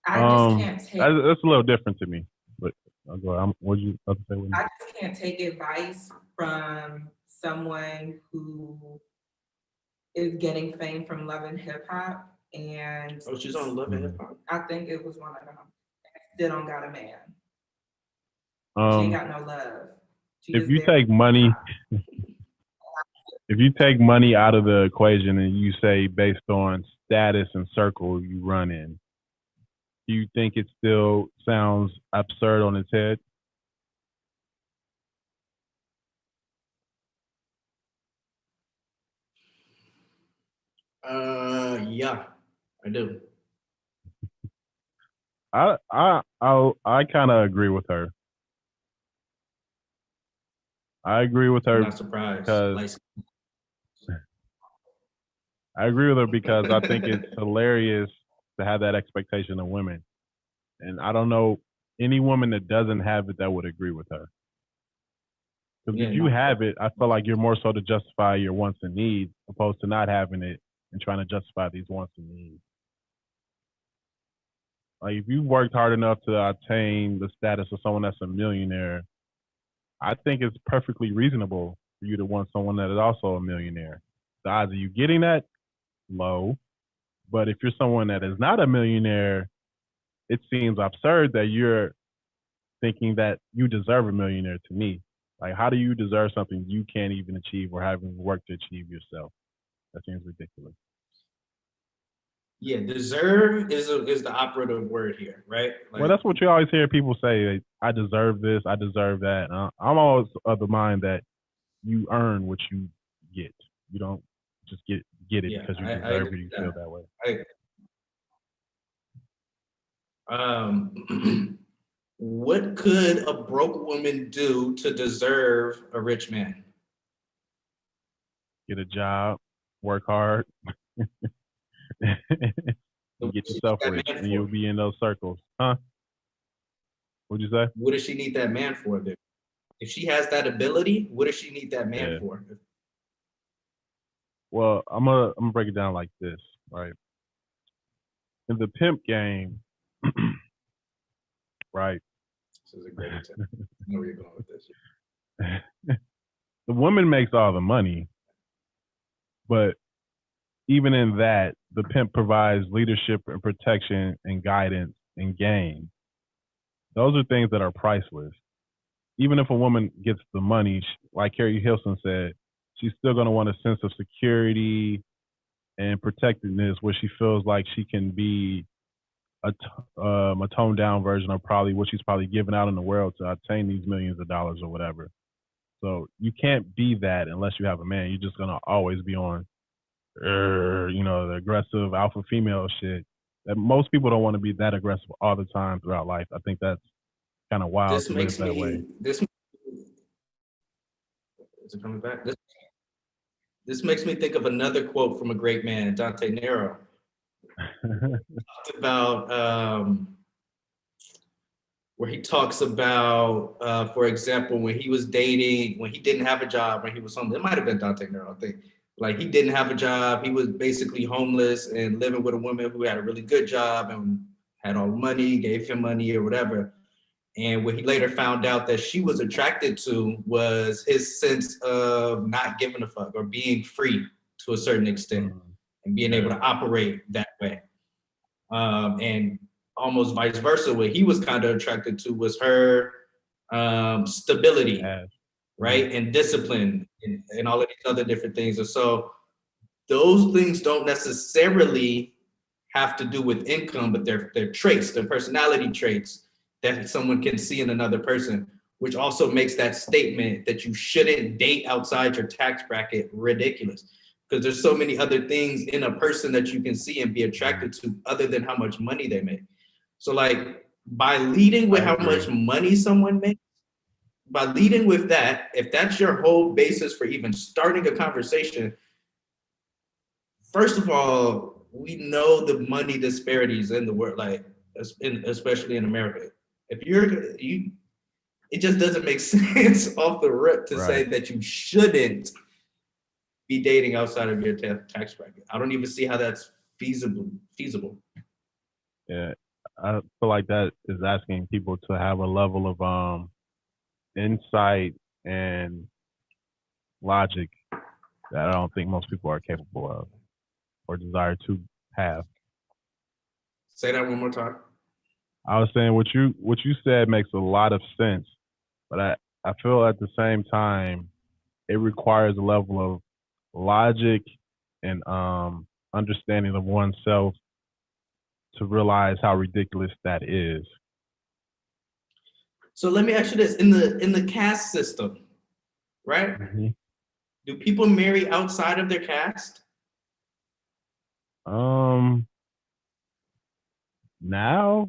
[SPEAKER 3] I just can't take.
[SPEAKER 2] That's a little different to me. But what did you have to say?
[SPEAKER 3] I just can't take advice from someone who is getting fame from Love and Hip Hop, and
[SPEAKER 1] she's on Love and Hip Hop.
[SPEAKER 3] I think it was one of them. Still don't got a man. She ain't got no love.
[SPEAKER 2] If you take money, if you take money out of the equation and you say based on status and circle you run in, do you think it still sounds absurd on its head?
[SPEAKER 1] Yeah, I do.
[SPEAKER 2] I kind of agree with her. I agree with
[SPEAKER 1] I'm
[SPEAKER 2] her
[SPEAKER 1] not surprised.
[SPEAKER 2] because
[SPEAKER 1] Like,
[SPEAKER 2] I think it's hilarious to have that expectation of women, and I don't know any woman that doesn't have it that would agree with her. Because
[SPEAKER 1] yeah,
[SPEAKER 2] if you
[SPEAKER 1] no,
[SPEAKER 2] have it, I feel like you're more so to justify your wants and needs, opposed to not having it and trying to justify these wants and needs. Like if you worked hard enough to attain the status of someone that's a millionaire, I think it's perfectly reasonable for you to want someone that is also a millionaire. The odds of you getting that low, but if you're someone that is not a millionaire, it seems absurd that you're thinking that you deserve a millionaire to me. Like, how do you deserve something you can't even achieve or haven't worked to achieve yourself? That seems ridiculous.
[SPEAKER 1] yeah, deserve is the operative word here, right?
[SPEAKER 2] Well,
[SPEAKER 1] Like,
[SPEAKER 2] that's what you always hear people say. Like, I deserve this. I deserve that. I'm always of the mind that you earn what you get. You don't just get it
[SPEAKER 1] yeah,
[SPEAKER 2] because you
[SPEAKER 1] I
[SPEAKER 2] deserve
[SPEAKER 1] agree
[SPEAKER 2] it. You
[SPEAKER 1] with
[SPEAKER 2] feel
[SPEAKER 1] that.
[SPEAKER 2] that way.
[SPEAKER 1] What could a broke woman do to deserve a rich man?
[SPEAKER 2] Get a job, work hard, and
[SPEAKER 1] What
[SPEAKER 2] get
[SPEAKER 1] does she need
[SPEAKER 2] yourself rich,
[SPEAKER 1] that man
[SPEAKER 2] and you'll
[SPEAKER 1] for?
[SPEAKER 2] be in those circles. Huh? What'd you say?
[SPEAKER 1] What does she need that man for? Then, if she has that ability, what does she need that man
[SPEAKER 2] Yeah.
[SPEAKER 1] for?
[SPEAKER 2] Well, I'm gonna break it down like this, right? In the pimp game, right?
[SPEAKER 1] This is a great attempt. I know where you're going with this.
[SPEAKER 2] The woman makes all the money, but even in that, the pimp provides leadership and protection and guidance and game. Those are things that are priceless. Even if a woman gets the money, like Carrie Hilson said, she's still going to want a sense of security and protectedness where she feels like she can be a toned down version of probably what she's probably given out in the world to obtain these millions of dollars or whatever. So you can't be that unless you have a man. You're just going to always be on the aggressive alpha female shit that most people don't want to be that aggressive all the time throughout life. I think that's kind of wild
[SPEAKER 1] This
[SPEAKER 2] to live
[SPEAKER 1] makes
[SPEAKER 2] that way.
[SPEAKER 1] me this is it coming back? This makes me think of another quote from a great man, Dante Nero. Talked about where he talks about, for example, when he was dating, when he didn't have a job, when he was homeless. It might have been Dante Nero, I think. Like he didn't have a job, he was basically homeless and living with a woman who had a really good job and had all the money, gave him money or whatever. And what he later found out that she was attracted to was his sense of not giving a fuck or being free to a certain extent and being able to operate that way. And almost vice versa, what he was kind of attracted to was her stability, right? And discipline and all of these other different things. And so those things don't necessarily have to do with income, but they're traits, they're personality traits that someone can see in another person, which also makes that statement that you shouldn't date outside your tax bracket ridiculous. Because there's so many other things in a person that you can see and be attracted to other than how much money they make. So like by leading with how much money someone makes, by leading with that, if that's your whole basis for even starting a conversation, first of all, we know the money disparities in the world, like especially in America. If it just doesn't make sense off the rip to say that you shouldn't be dating outside of your tax bracket. I don't even see how that's feasible.
[SPEAKER 2] Yeah, I feel like that is asking people to have a level of insight and logic that I don't think most people are capable of or desire to have.
[SPEAKER 1] Say that one more time.
[SPEAKER 2] I was saying what you said makes a lot of sense, but I feel at the same time it requires a level of logic and understanding of oneself to realize how ridiculous that is.
[SPEAKER 1] So let me ask you this: in the caste system, right?
[SPEAKER 2] Mm-hmm.
[SPEAKER 1] Do people marry outside of their caste?
[SPEAKER 2] Now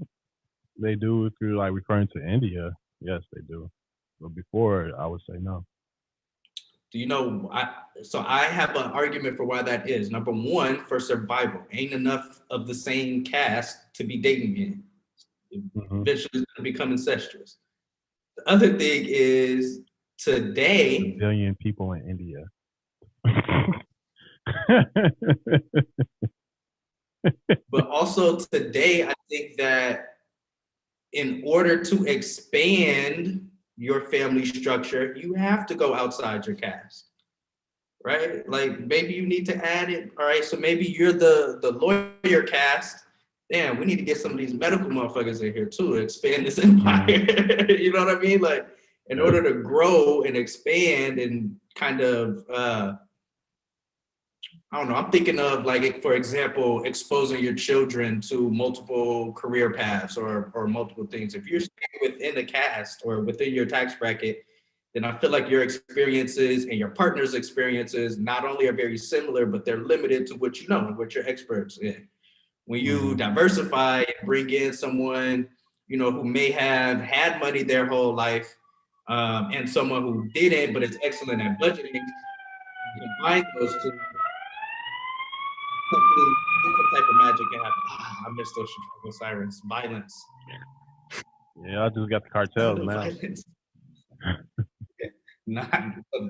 [SPEAKER 2] they do if you're like referring to India. Yes, they do. But before, I would say no.
[SPEAKER 1] Do you know? I have an argument for why that is. Number one, for survival. Ain't enough of the same caste to be dating in.
[SPEAKER 2] Mm-hmm.
[SPEAKER 1] Eventually, it's going to become incestuous. The other thing is today.
[SPEAKER 2] A billion people in India.
[SPEAKER 1] But also today, I think that in order to expand your family structure, you have to go outside your caste, right? Like maybe you need to add it. All right, so maybe you're the lawyer caste. Damn, we need to get some of these medical motherfuckers in here too to expand this empire. You know what I mean? Like in order to grow and expand and kind of I don't know. I'm thinking of like, for example, exposing your children to multiple career paths or multiple things. If you're staying within the caste or within your tax bracket, then I feel like your experiences and your partner's experiences not only are very similar, but they're limited to what you know and what you're experts in. When you diversify and bring in someone, you know, who may have had money their whole life, and someone who didn't, but is excellent at budgeting, you combine those two. Something different type of magic can happen. I miss those Chicago sirens. Violence.
[SPEAKER 2] Yeah, I just got the cartels now.
[SPEAKER 1] Violence.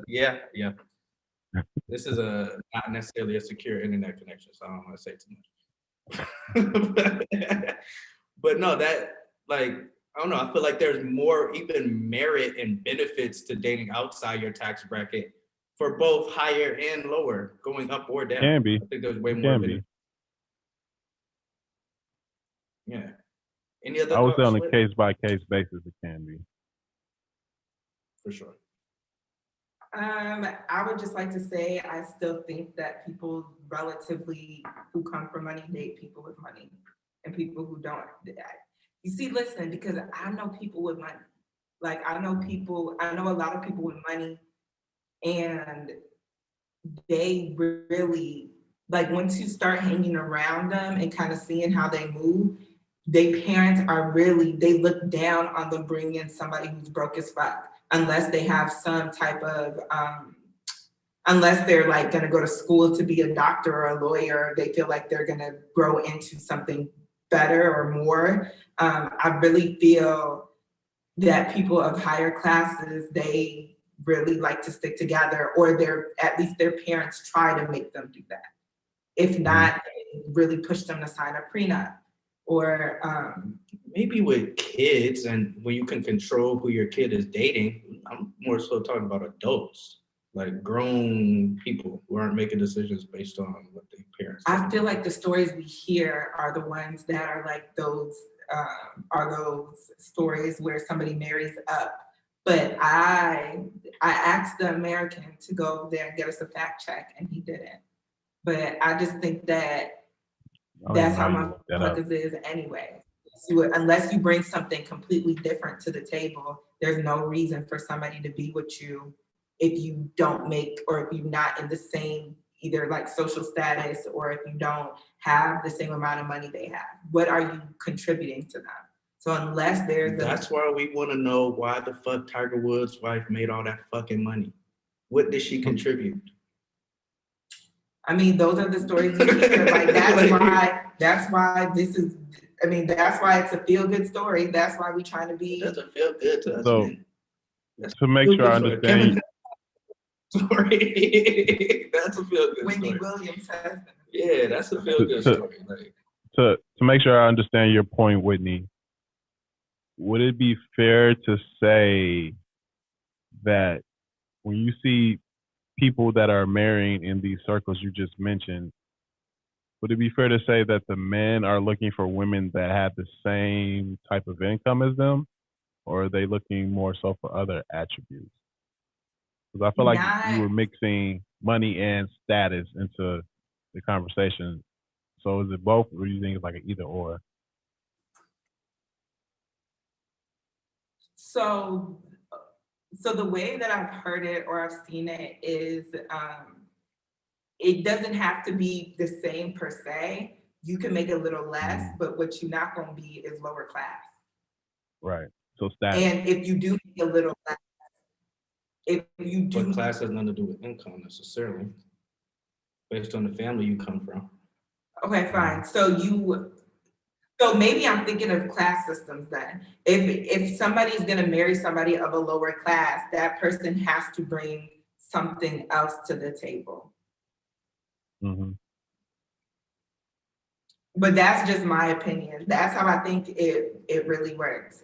[SPEAKER 1] Yeah. This is not necessarily a secure internet connection, so I don't want to say too much. but no, that like I don't know. I feel like there's more even merit and benefits to dating outside your tax bracket for both higher and lower, going up or down.
[SPEAKER 2] Can be.
[SPEAKER 1] I think there's way more benefits. Yeah. Any other
[SPEAKER 2] I would say
[SPEAKER 1] thoughts,
[SPEAKER 2] on a case by case basis, it can be.
[SPEAKER 1] For sure.
[SPEAKER 3] I would just like to say I still think that people relatively who come from money date people with money, and people who don't. You see, listen, because I know people with money. Like I know a lot of people with money, and they really like once you start hanging around them and kind of seeing how they move, their parents are really, they look down on them bringing in somebody who's broke as fuck, unless they have some type of, unless they're like gonna go to school to be a doctor or a lawyer, they feel like they're gonna grow into something better or more. I really feel that people of higher classes, they really like to stick together, or at least their parents try to make them do that. If not, they really push them to sign a prenup. Or
[SPEAKER 1] maybe with kids, and when you can control who your kid is dating, I'm more so talking about adults, like grown people who aren't making decisions based on what their parents.
[SPEAKER 3] I feel like the stories we hear are the ones that are like those stories where somebody marries up. But I asked the American to go there and get us a fact check, and he didn't. But I just think that that's how motherfuckers is anyway. Unless you bring something completely different to the table, there's no reason for somebody to be with you if you don't make, or if you're not in the same either like social status, or if you don't have the same amount of money they have. What are you contributing to them? So unless
[SPEAKER 1] that's why we want to know why the fuck Tiger Woods' wife made all that fucking money. What did she contribute?
[SPEAKER 3] I mean, those are the stories we hear. Like that's why this is. I mean, that's why it's a feel-good story. That's why we're trying to be.
[SPEAKER 1] It doesn't feel good to us.
[SPEAKER 2] So to make sure I understand.
[SPEAKER 1] Story. That's a feel-good
[SPEAKER 3] Wendy
[SPEAKER 1] story.
[SPEAKER 3] Williams husband.
[SPEAKER 1] Yeah, that's a feel-good story. Like,
[SPEAKER 2] to make sure I understand your point, Whitney, would it be fair to say that when you see people that are marrying in these circles you just mentioned, would it be fair to say that the men are looking for women that have the same type of income as them, or are they looking more so for other attributes? Because I feel like you were mixing money and status into the conversation. So is it both, or do you think it's like an either or?
[SPEAKER 3] So the way that I've heard it or I've seen it is it doesn't have to be the same per se. You can make a little less, but what you're not going to be is lower class.
[SPEAKER 2] Right. So status.
[SPEAKER 3] And if you do make a little less, if you do.
[SPEAKER 1] But class has nothing to do with income necessarily, based on the family you come from.
[SPEAKER 3] Okay, fine. So maybe I'm thinking of class systems then. If somebody's gonna marry somebody of a lower class, that person has to bring something else to the table.
[SPEAKER 2] Mm-hmm.
[SPEAKER 3] But that's just my opinion. That's how I think it really works.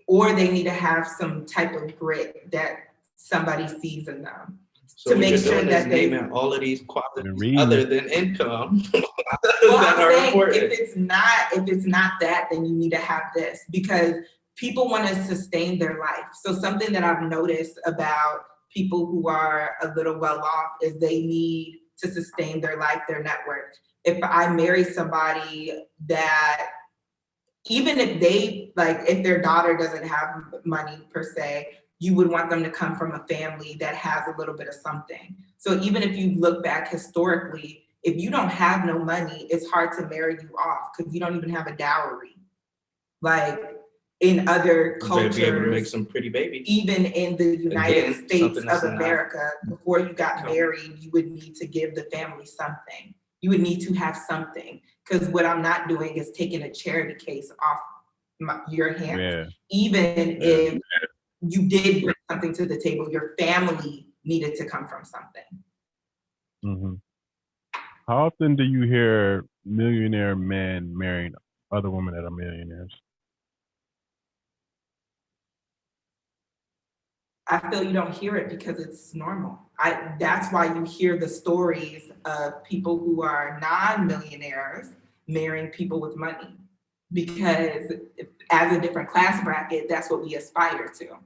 [SPEAKER 3] Or they need to have some type of grit that somebody sees in them.
[SPEAKER 1] So
[SPEAKER 3] to make sure that they
[SPEAKER 1] naming all of these qualities
[SPEAKER 2] reading.
[SPEAKER 1] other than income.
[SPEAKER 3] Well,
[SPEAKER 1] that
[SPEAKER 3] I'm
[SPEAKER 1] are
[SPEAKER 3] saying
[SPEAKER 1] important.
[SPEAKER 3] if it's not that, then you need to have this, because people want to sustain their life. So something that I've noticed about people who are a little well off is they need to sustain their life, their network. If I marry somebody that, even if if their daughter doesn't have money per se, you would want them to come from a family that has a little bit of something. So even if you look back historically, if you don't have no money, it's hard to marry you off because you don't even have a dowry. Like in other cultures,
[SPEAKER 1] be able to make some pretty babies.
[SPEAKER 3] Even in the United States of America, before you got married, you would need to give the family something. You would need to have something, because what I'm not doing is taking a charity case off your hands.
[SPEAKER 2] Yeah.
[SPEAKER 3] Even if you did bring something to the table, your family needed to come from something.
[SPEAKER 2] Mm-hmm. How often do you hear millionaire men marrying other women that are millionaires?
[SPEAKER 3] I feel you don't hear it because it's normal. That's why you hear the stories of people who are non-millionaires marrying people with money, because as a different class bracket, that's what we aspire to.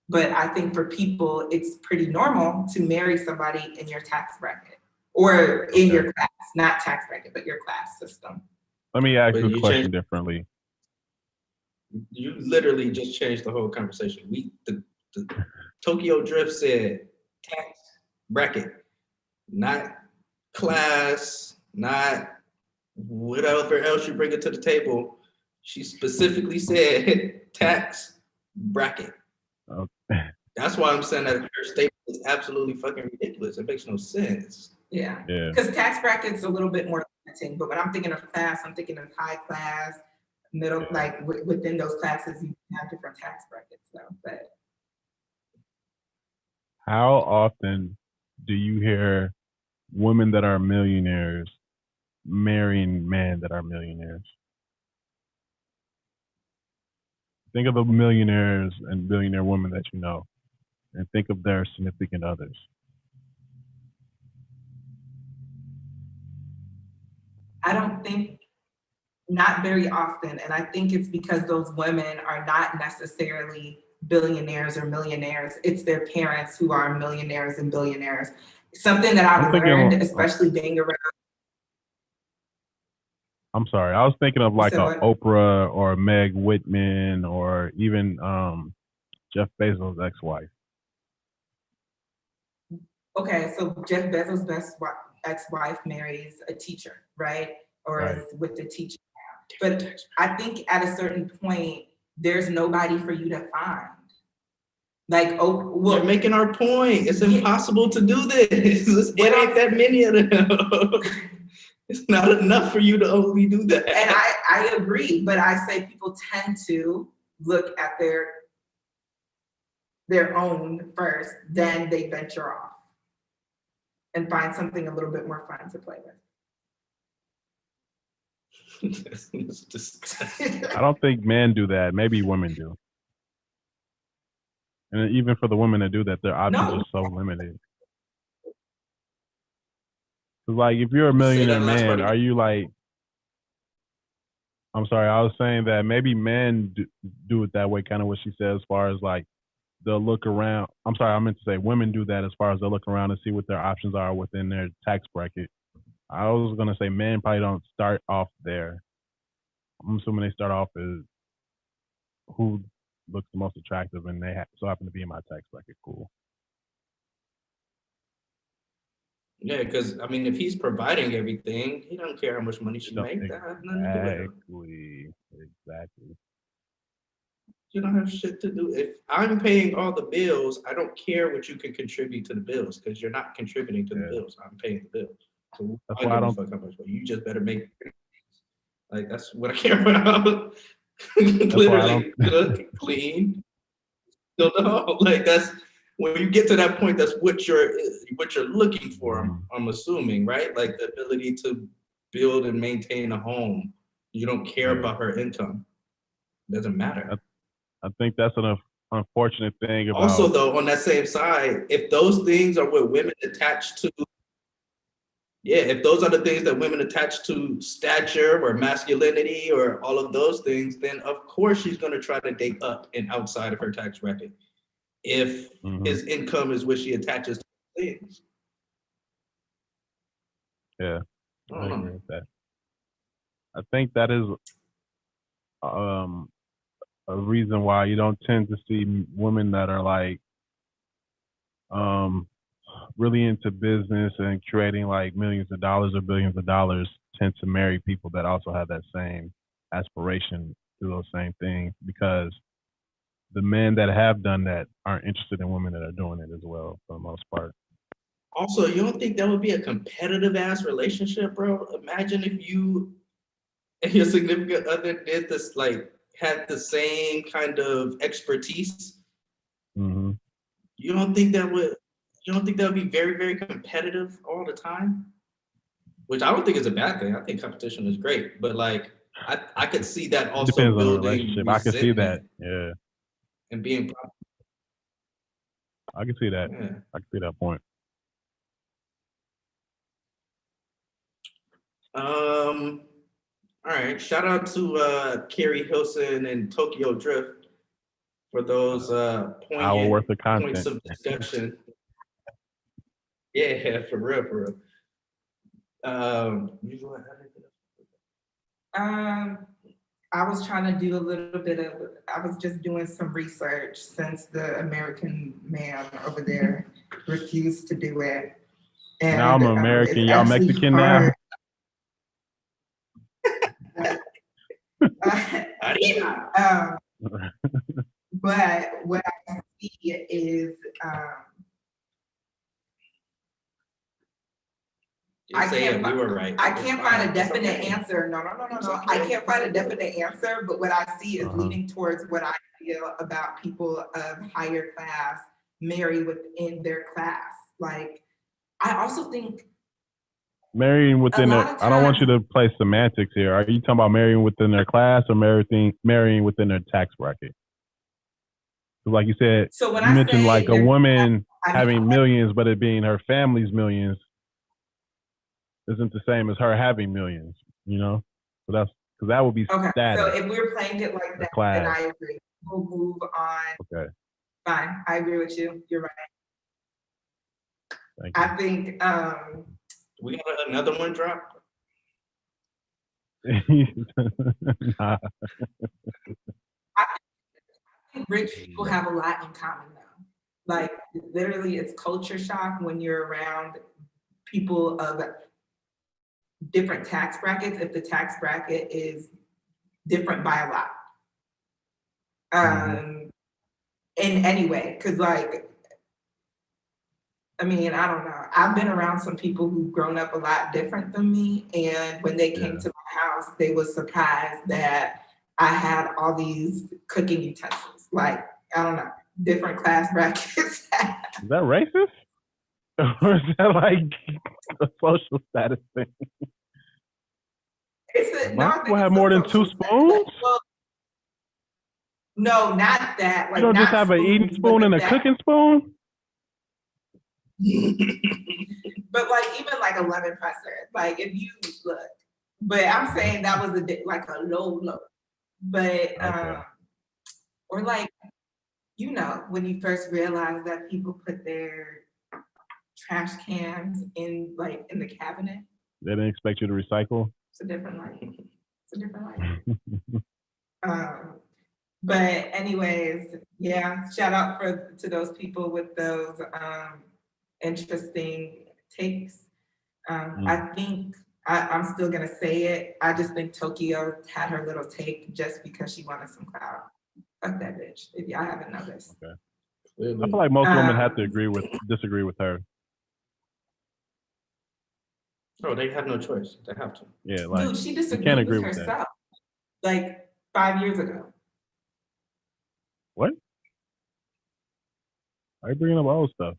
[SPEAKER 3] But I think for people, it's pretty normal to marry somebody in your tax bracket or in your class, not tax bracket, but your class system.
[SPEAKER 2] Let me ask this question differently.
[SPEAKER 1] You literally just changed the whole conversation. The Tokyo Drift said tax bracket, not class, not whatever else you bring it to the table. She specifically said tax bracket.
[SPEAKER 2] Okay.
[SPEAKER 1] That's why I'm saying that her statement is absolutely fucking ridiculous. It makes no sense.
[SPEAKER 3] Yeah. Because tax bracket's a little bit more limiting, but when I'm thinking of class, I'm thinking of high class, middle, like within those classes, you have different tax brackets. So, but.
[SPEAKER 2] How often do you hear women that are millionaires marrying men that are millionaires? Think of the millionaires and billionaire women that you know, and think of their significant others.
[SPEAKER 3] I don't think, not very often. And I think it's because those women are not necessarily billionaires or millionaires. It's their parents who are millionaires and billionaires. Something that I've learned, especially being around.
[SPEAKER 2] I'm sorry, I was thinking of like a Oprah or Meg Whitman or even Jeff Bezos' ex-wife.
[SPEAKER 3] Okay, so Jeff Bezos' ex-wife marries a teacher, right? Or is with the teacher. But I think at a certain point, there's nobody for you to find. Like,
[SPEAKER 1] we're making our point. It's impossible to do this. It ain't that many of them. It's not enough for you to only do that.
[SPEAKER 3] And I agree, but I say people tend to look at their own first, then they venture off and find something a little bit more fun to play with.
[SPEAKER 2] I don't think men do that. Maybe women do. And even for the women that do that, their options are so limited. Cause like, if you're a millionaire man, are you like? I'm sorry, I was saying that maybe men do it that way, kind of what she said, as far as like they'll look around. I'm sorry, I meant to say women do that as far as they'll look around and see what their options are within their tax bracket. I was gonna say men probably don't start off there. I'm assuming they start off as who looks the most attractive, and they so happen to be in my tax bracket. Cool.
[SPEAKER 1] Yeah, because I mean, if he's providing everything, he don't care how much money she makes. That has nothing to do with him.
[SPEAKER 2] Exactly.
[SPEAKER 1] You don't have shit to do. If I'm paying all the bills, I don't care what you can contribute to the bills because you're not contributing to the bills. I'm paying the bills. So
[SPEAKER 2] That's
[SPEAKER 1] I
[SPEAKER 2] why I
[SPEAKER 1] don't
[SPEAKER 2] don't.
[SPEAKER 1] fuck how much. You just better make. Like that's what I care about.
[SPEAKER 2] That's why I
[SPEAKER 1] Literally, cook, clean. Still no. Like that's when you get to that point. That's what you're looking for. I'm assuming, right? Like the ability to build and maintain a home. You don't care about her income. Doesn't matter.
[SPEAKER 2] I think that's an unfortunate thing about.
[SPEAKER 1] Also, though, on that same side, if those things are what women attach to, yeah, if those are the things that women attach to stature or masculinity or all of those things, then of course she's going to try to date up and outside of her tax bracket. If his income is what she attaches to things.
[SPEAKER 2] Yeah, I agree with that. I think that is a reason why you don't tend to see women that are like really into business and creating like millions of dollars or billions of dollars tend to marry people that also have that same aspiration to those same things, because the men that have done that aren't interested in women that are doing it as well for the most part.
[SPEAKER 1] Also, you don't think that would be a competitive ass relationship, bro? Imagine if you and your significant other did this, like had the same kind of expertise. You don't think that would be very, very competitive all the time? Which I don't think is a bad thing. I think competition is great, but like I could see that also
[SPEAKER 2] depends
[SPEAKER 1] building
[SPEAKER 2] on the relationship. I can see that. Yeah.
[SPEAKER 1] And being.
[SPEAKER 2] I can see that.
[SPEAKER 1] Yeah.
[SPEAKER 2] I can see that point.
[SPEAKER 1] All right. Shout out to Carrie Hilson and Tokyo Drift for those
[SPEAKER 2] hour worth of content.
[SPEAKER 1] points of discussion. Yeah, for real.
[SPEAKER 3] I was trying to do a little bit of, I was just doing some research since the American man over there refused to do it. And
[SPEAKER 2] now I'm American, y'all Mexican now?
[SPEAKER 3] But what I see is, I can't find a definite answer. No. I can't find a definite answer, but what I see is leaning towards what I feel about people of higher class marry within their class. Like, I also think
[SPEAKER 2] marrying within their, I don't want you to play semantics here. Are you talking about marrying within their class or marrying within their tax bracket? So like you said,
[SPEAKER 3] so
[SPEAKER 2] you mentioned like a woman having millions, but it being her family's millions isn't the same as her having millions, you know? So that's, because that would be status.
[SPEAKER 3] So if we're playing it like that, then I agree. We'll move on.
[SPEAKER 2] Okay.
[SPEAKER 3] Fine, I agree with you. You're right.
[SPEAKER 2] Thank you.
[SPEAKER 3] I think
[SPEAKER 1] we got another one drop.
[SPEAKER 3] Nah. I think rich people have a lot in common though. Like literally it's culture shock when you're around people of different tax brackets if the tax bracket is different by a lot. In any way, because like, I mean, I don't know. I've been around some people who've grown up a lot different than me, and when they came to my house, they were surprised that I had all these cooking utensils. Like, I don't know, different class brackets.
[SPEAKER 2] Is that racist? Or is that like a social status thing?
[SPEAKER 3] People
[SPEAKER 2] have more than 2 spoons?
[SPEAKER 3] Well, no, not that. Like,
[SPEAKER 2] you don't just have an eating spoon and a cooking spoon?
[SPEAKER 3] But like even like a lemon presser, like if you look, but I'm saying that was like a low, but or like you know, when you first realize that people put their trash cans in the cabinet.
[SPEAKER 2] They didn't expect you to recycle.
[SPEAKER 3] It's a different life. It's a different life. But anyways, yeah, shout out to those people with those interesting takes. I think I'm still gonna say it. I just think Tokyo had her little take just because she wanted some clout. Fuck that bitch. If y'all haven't noticed.
[SPEAKER 2] Okay. I feel like most women have to disagree with her.
[SPEAKER 1] Oh, they have no choice. They have to.
[SPEAKER 2] Yeah, like
[SPEAKER 3] dude, she disagreed
[SPEAKER 2] can't agree
[SPEAKER 3] with
[SPEAKER 2] with
[SPEAKER 3] herself like 5 years ago.
[SPEAKER 2] What? Why are you bringing up old stuff?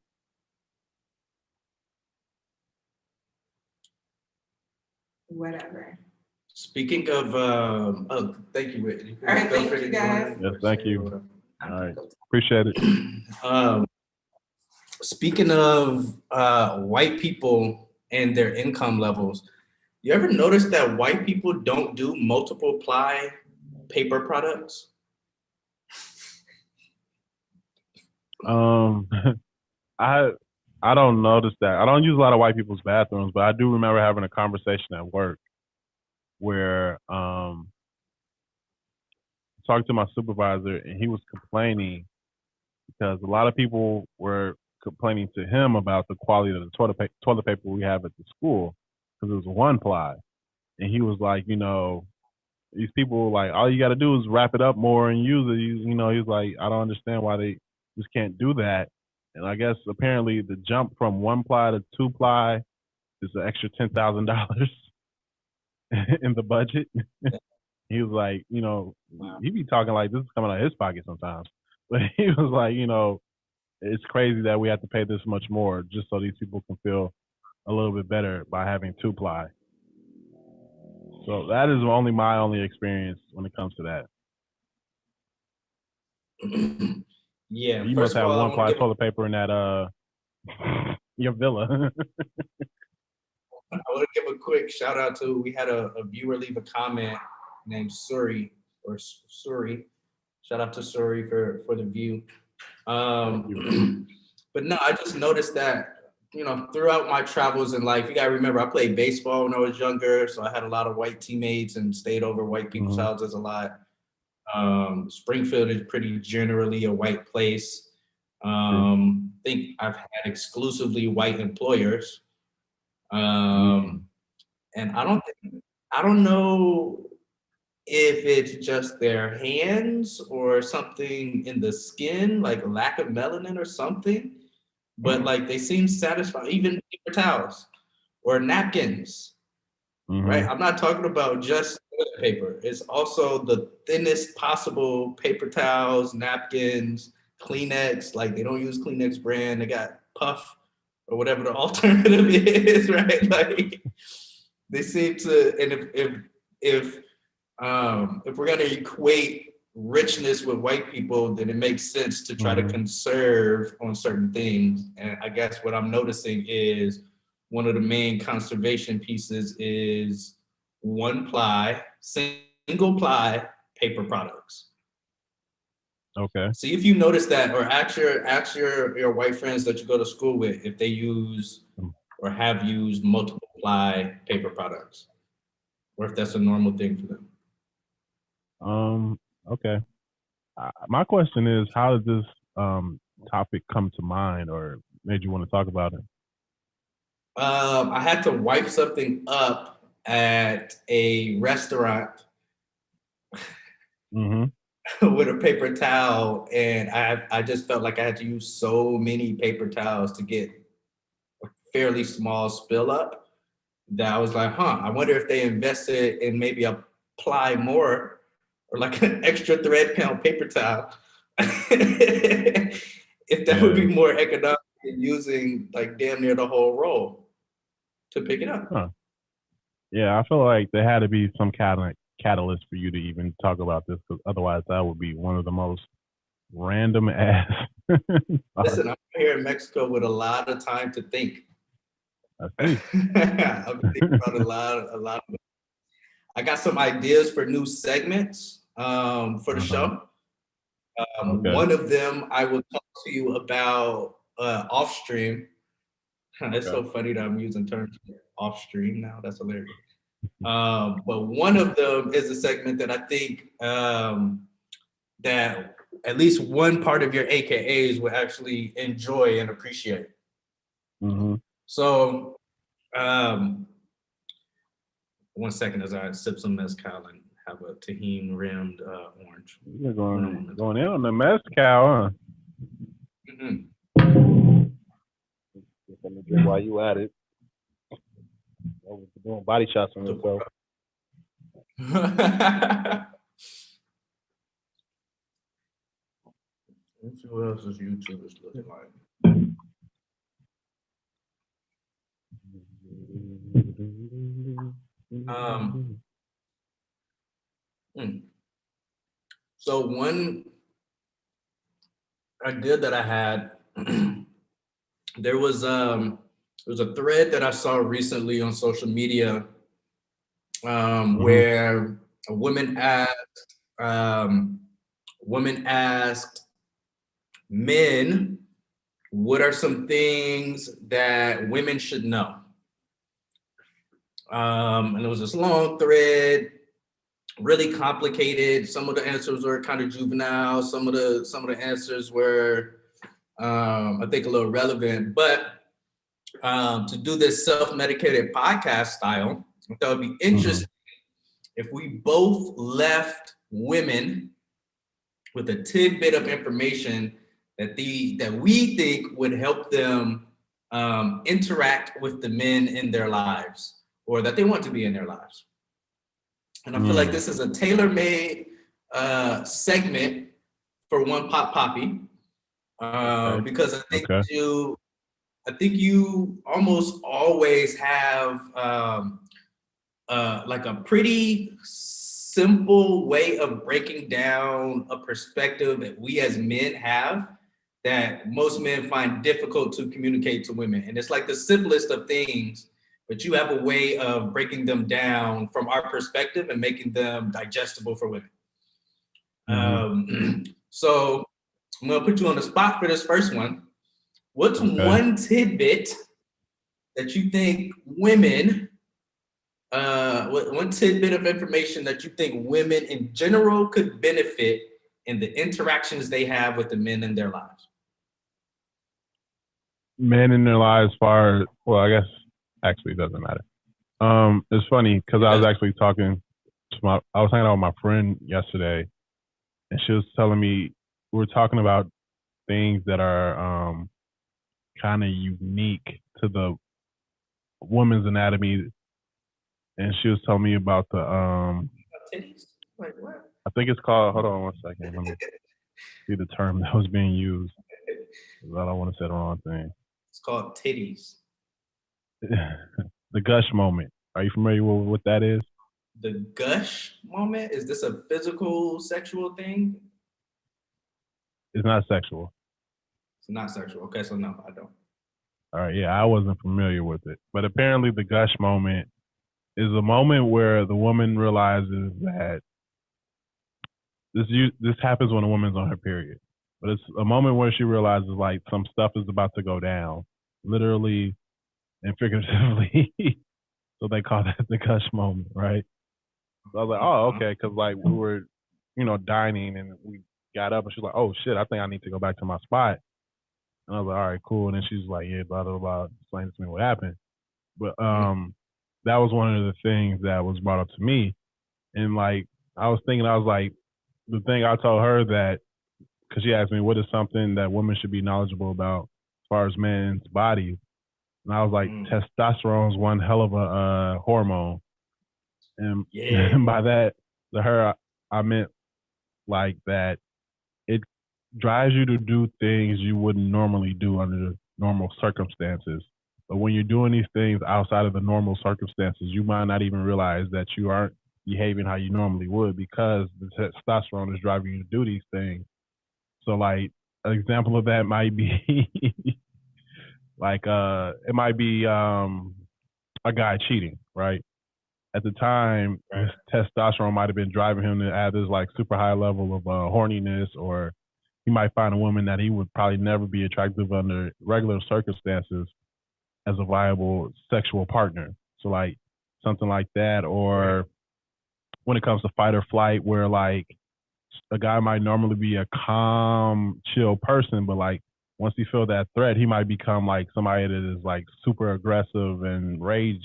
[SPEAKER 3] Whatever.
[SPEAKER 1] Speaking of, thank you, Whitney.
[SPEAKER 3] All right, thank you, guys.
[SPEAKER 2] Yes, thank you. All right, appreciate it.
[SPEAKER 1] Speaking of white people and their income levels, you ever notice that white people don't do multiple ply paper products?
[SPEAKER 2] I don't notice that. I don't use a lot of white people's bathrooms, but I do remember having a conversation at work where talking to my supervisor, and he was complaining because a lot of people were complaining to him about the quality of the toilet paper we have at the school because it was one ply, and he was like, you know, these people like all you got to do is wrap it up more and use it. You know, he's like, I don't understand why they just can't do that. And I guess apparently the jump from one ply to two ply is an extra $10,000 in the budget. He was like, you know, he be talking like this is coming out of his pocket sometimes. But he was like, you know, it's crazy that we have to pay this much more just so these people can feel a little bit better by having two ply. So that is my only experience when it comes to that.
[SPEAKER 1] Yeah,
[SPEAKER 2] you must have one ply toilet paper in that your villa.
[SPEAKER 1] I want to give a quick shout out to, we had a viewer leave a comment named Suri. Shout out to Suri for the view. But no, I just noticed that, you know, throughout my travels in life, you gotta remember I played baseball when I was younger, so I had a lot of white teammates and stayed over white people's houses a lot. Springfield is pretty generally a white place. I think I've had exclusively white employers. And I don't know if it's just their hands or something in the skin, like lack of melanin or something, but like they seem satisfied, even paper towels or napkins, right? I'm not talking about just toilet paper. It's also the thinnest possible paper towels, napkins, Kleenex. Like they don't use Kleenex brand. They got Puff or whatever the alternative is, right? Like they seem to, and if we're gonna equate richness with white people, then it makes sense to try to conserve on certain things. And I guess what I'm noticing is one of the main conservation pieces is one ply, single ply paper products.
[SPEAKER 2] Okay.
[SPEAKER 1] See if you notice that, or ask your white friends that you go to school with if they use or have used multiple ply paper products, or if that's a normal thing for them.
[SPEAKER 2] Okay. My question is, how did this topic come to mind or made you want to talk about it?
[SPEAKER 1] I had to wipe something up at a restaurant with a paper towel, and I just felt like I had to use so many paper towels to get a fairly small spill up that I was like, I wonder if they invested in maybe apply more or like an extra thread count paper towel. If that would be more economic than using like damn near the whole roll to pick it up.
[SPEAKER 2] Yeah, I feel like there had to be some catalyst for you to even talk about this, because otherwise that would be one of the most random ass.
[SPEAKER 1] Listen, I'm here in Mexico with a lot of time to think.
[SPEAKER 2] I see.
[SPEAKER 1] I'm thinking about a lot of. I got some ideas for new segments for the show.
[SPEAKER 2] Okay.
[SPEAKER 1] One of them I will talk to you about off stream. It's so funny that I'm using terms off stream now. That's hilarious. But one of them is a segment that I think that at least one part of your AKAs will actually enjoy and appreciate.
[SPEAKER 2] Mm-hmm.
[SPEAKER 1] So, 1 second as I sip some mezcal and have a tahini rimmed orange.
[SPEAKER 2] You're going in on the mezcal, huh?
[SPEAKER 1] Mm-hmm.
[SPEAKER 2] Let me drink while you at it. Doing body shots on yourself.
[SPEAKER 1] Let's see what else this YouTube is looking like. So one idea that I had, there was a thread that I saw recently on social media where a woman asked men, what are some things that women should know? And it was this long thread, really complicated. Some of the answers were kind of juvenile. Some of the answers were, I think, a little relevant. But to do this self-medicated podcast style, I thought it'd be interesting if we both left women with a tidbit of information that we think would help them interact with the men in their lives, or that they want to be in their lives. And I feel like this is a tailor-made segment for One Pop Poppy, because I think you almost always have like a pretty simple way of breaking down a perspective that we as men have that most men find difficult to communicate to women. And it's like the simplest of things, but you have a way of breaking them down from our perspective and making them digestible for women. So I'm gonna put you on the spot for this first one. What's one tidbit that you think women, one tidbit of information that you think women in general could benefit in the interactions they have with the men in their lives?
[SPEAKER 2] Men in their lives, I guess actually it doesn't matter. It's funny because I was actually talking to I was hanging out with my friend yesterday, and she was telling me, we were talking about things that are kind of unique to the woman's anatomy, and she was telling me about the
[SPEAKER 1] titties? Like what?
[SPEAKER 2] I think it's called, hold on 1 second, let me see the term that was being used. I don't want to say the wrong thing.
[SPEAKER 1] It's called titties.
[SPEAKER 2] The gush moment. Are you familiar with what that is?
[SPEAKER 1] The gush moment? Is this a physical, sexual thing?
[SPEAKER 2] It's not sexual.
[SPEAKER 1] It's not sexual. Okay, so no, I don't.
[SPEAKER 2] All right, yeah, I wasn't familiar with it. But apparently the gush moment is a moment where the woman realizes that this happens when a woman's on her period. But it's a moment where she realizes like some stuff is about to go down, literally and figuratively. So they call that the gush moment, right? So I was like, oh, okay, because like we were, dining and we got up and she's like, oh shit, I think I need to go back to my spot. And I was like, all right, cool. And then she's like, yeah, blah, blah, blah, explain to me what happened. But that was one of the things that was brought up to me. And like, I was like, the thing I told her that, because she asked me, what is something that women should be knowledgeable about as far as men's bodies? And I was like, testosterone is one hell of a hormone. And, and by that, to her, I meant like that it drives you to do things you wouldn't normally do under normal circumstances. But when you're doing these things outside of the normal circumstances, you might not even realize that you aren't behaving how you normally would because the testosterone is driving you to do these things. So like an example of that might be like it might be a guy cheating, right? At the time, his testosterone might have been driving him to have this like super high level of horniness or he might find a woman that he would probably never be attractive under regular circumstances as a viable sexual partner. So like something like that, or when it comes to fight or flight, where like a guy might normally be a calm, chill person, but like once he feel that threat, he might become like somebody that is like super aggressive and rage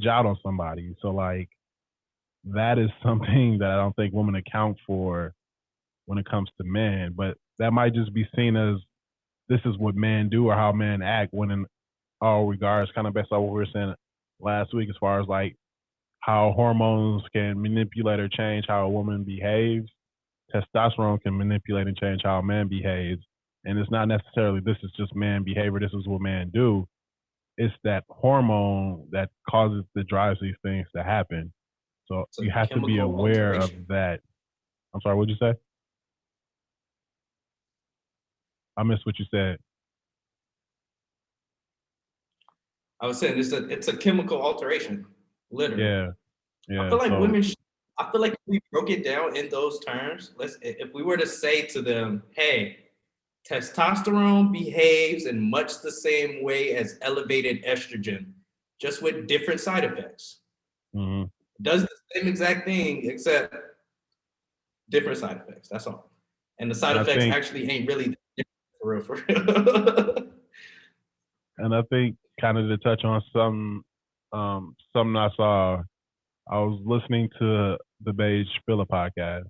[SPEAKER 2] out on somebody. So like that is something that I don't think women account for when it comes to men. But that might just be seen as this is what men do or how men act, when in all regards, kind of based on what we were saying last week, as far as like how hormones can manipulate or change how a woman behaves. Testosterone can manipulate and change how a man behaves. And it's not necessarily this is just man behavior, this is what men do. It's that hormone that causes the drives these things to happen. So
[SPEAKER 1] It's a
[SPEAKER 2] you have to be
[SPEAKER 1] chemical
[SPEAKER 2] aware of
[SPEAKER 1] alteration.
[SPEAKER 2] that. I'm sorry, what'd you say? I missed what you said.
[SPEAKER 1] I was saying it's a chemical alteration, literally.
[SPEAKER 2] Yeah.
[SPEAKER 1] I feel like
[SPEAKER 2] So
[SPEAKER 1] women. I feel like if we broke it down in those terms, if we were to say to them, "Hey, testosterone behaves in much the same way as elevated estrogen, just with different side effects.
[SPEAKER 2] mhm.
[SPEAKER 1] Does the same exact thing except different side effects. That's all. And the side
[SPEAKER 2] I
[SPEAKER 1] effects
[SPEAKER 2] think
[SPEAKER 1] actually ain't really different for real.
[SPEAKER 2] and I think kind of to touch on something I saw. I was listening to the Beige Philla podcast,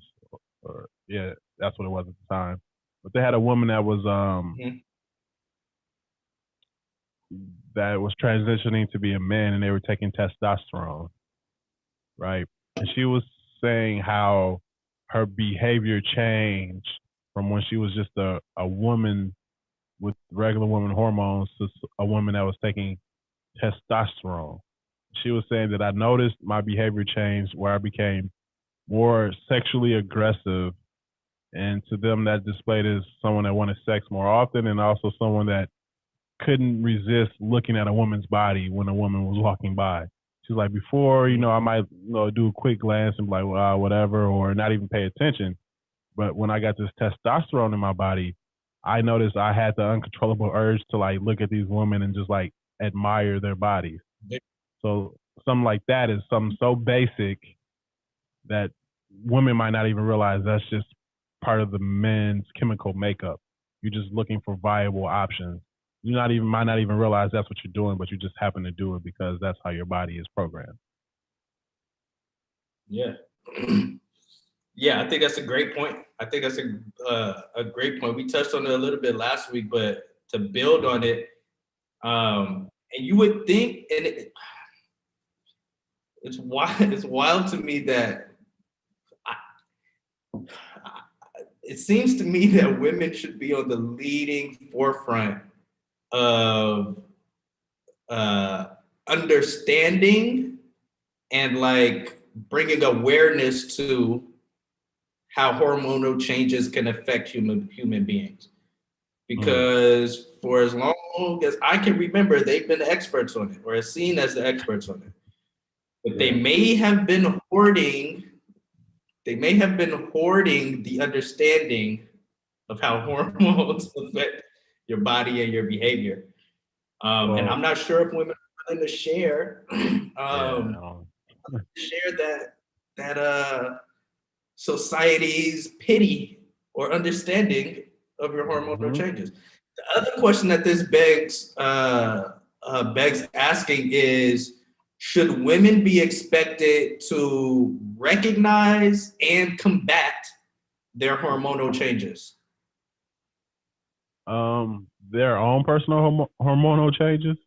[SPEAKER 2] or yeah, that's what it was at the time. But they had a woman that was
[SPEAKER 1] Mhm.
[SPEAKER 2] transitioning to be a man, and they were taking testosterone, right? And she was saying how her behavior changed from when she was just a woman with regular woman hormones to a woman that was taking testosterone. She was saying that I noticed my behavior changed where I became more sexually aggressive, and to them that displayed as someone that wanted sex more often, and also someone that couldn't resist looking at a woman's body when a woman was walking by. She's like, before, I might do a quick glance and be like, well, whatever, or not even pay attention. But when I got this testosterone in my body, I noticed I had the uncontrollable urge to like look at these women and just like admire their bodies. So something like that is something so basic that women might not even realize that's just part of the men's chemical makeup. You're just looking for viable options. Might not even realize that's what you're doing, but you just happen to do it because that's how your body is programmed.
[SPEAKER 1] Yeah. Yeah, I think that's a great point. I think that's a great point. We touched on it a little bit last week, but to build on it, and you would think, and it's wild. It's wild to me that it seems to me that women should be on the leading forefront of understanding and like bringing awareness to how hormonal changes can affect human beings. Because for as long as I can remember, they've been the experts on it, or as seen as the experts on it. But they may have been hoarding the understanding of how hormones affect your body and your behavior. And I'm not sure if women are willing to share that society's pity or understanding of your hormonal changes. The other question that this begs asking is, should women be expected to recognize and combat their hormonal changes?
[SPEAKER 2] Their own personal hormonal changes?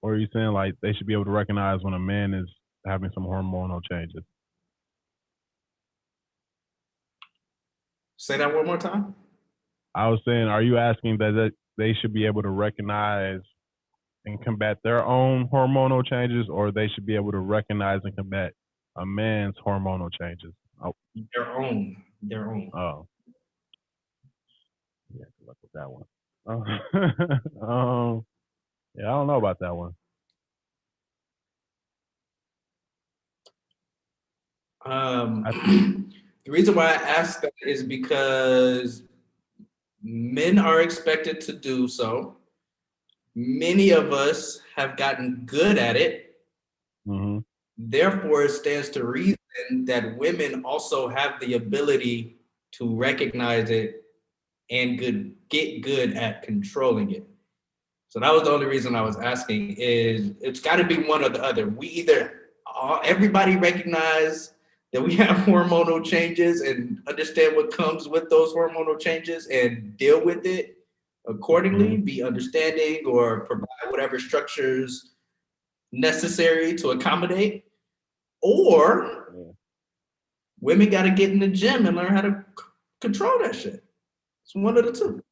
[SPEAKER 2] Or are you saying like they should be able to recognize when a man is having some hormonal changes?
[SPEAKER 1] Say that one more time.
[SPEAKER 2] I was saying, are you asking that they should be able to recognize and combat their own hormonal changes, or they should be able to recognize and combat a man's hormonal changes? Oh.
[SPEAKER 1] Their own.
[SPEAKER 2] Oh. Yeah, good luck with that one. Yeah, I don't know about that one.
[SPEAKER 1] The reason why I ask that is because men are expected to do so. Many of us have gotten good at it.
[SPEAKER 2] Mm-hmm.
[SPEAKER 1] Therefore, it stands to reason that women also have the ability to recognize it and get good at controlling it. So that was the only reason I was asking. Is it's got to be one or the other. We either everybody recognize that we have hormonal changes and understand what comes with those hormonal changes and deal with it accordingly, be understanding or provide whatever structures necessary to accommodate, or women got to get in the gym and learn how to control that shit. It's one of the two.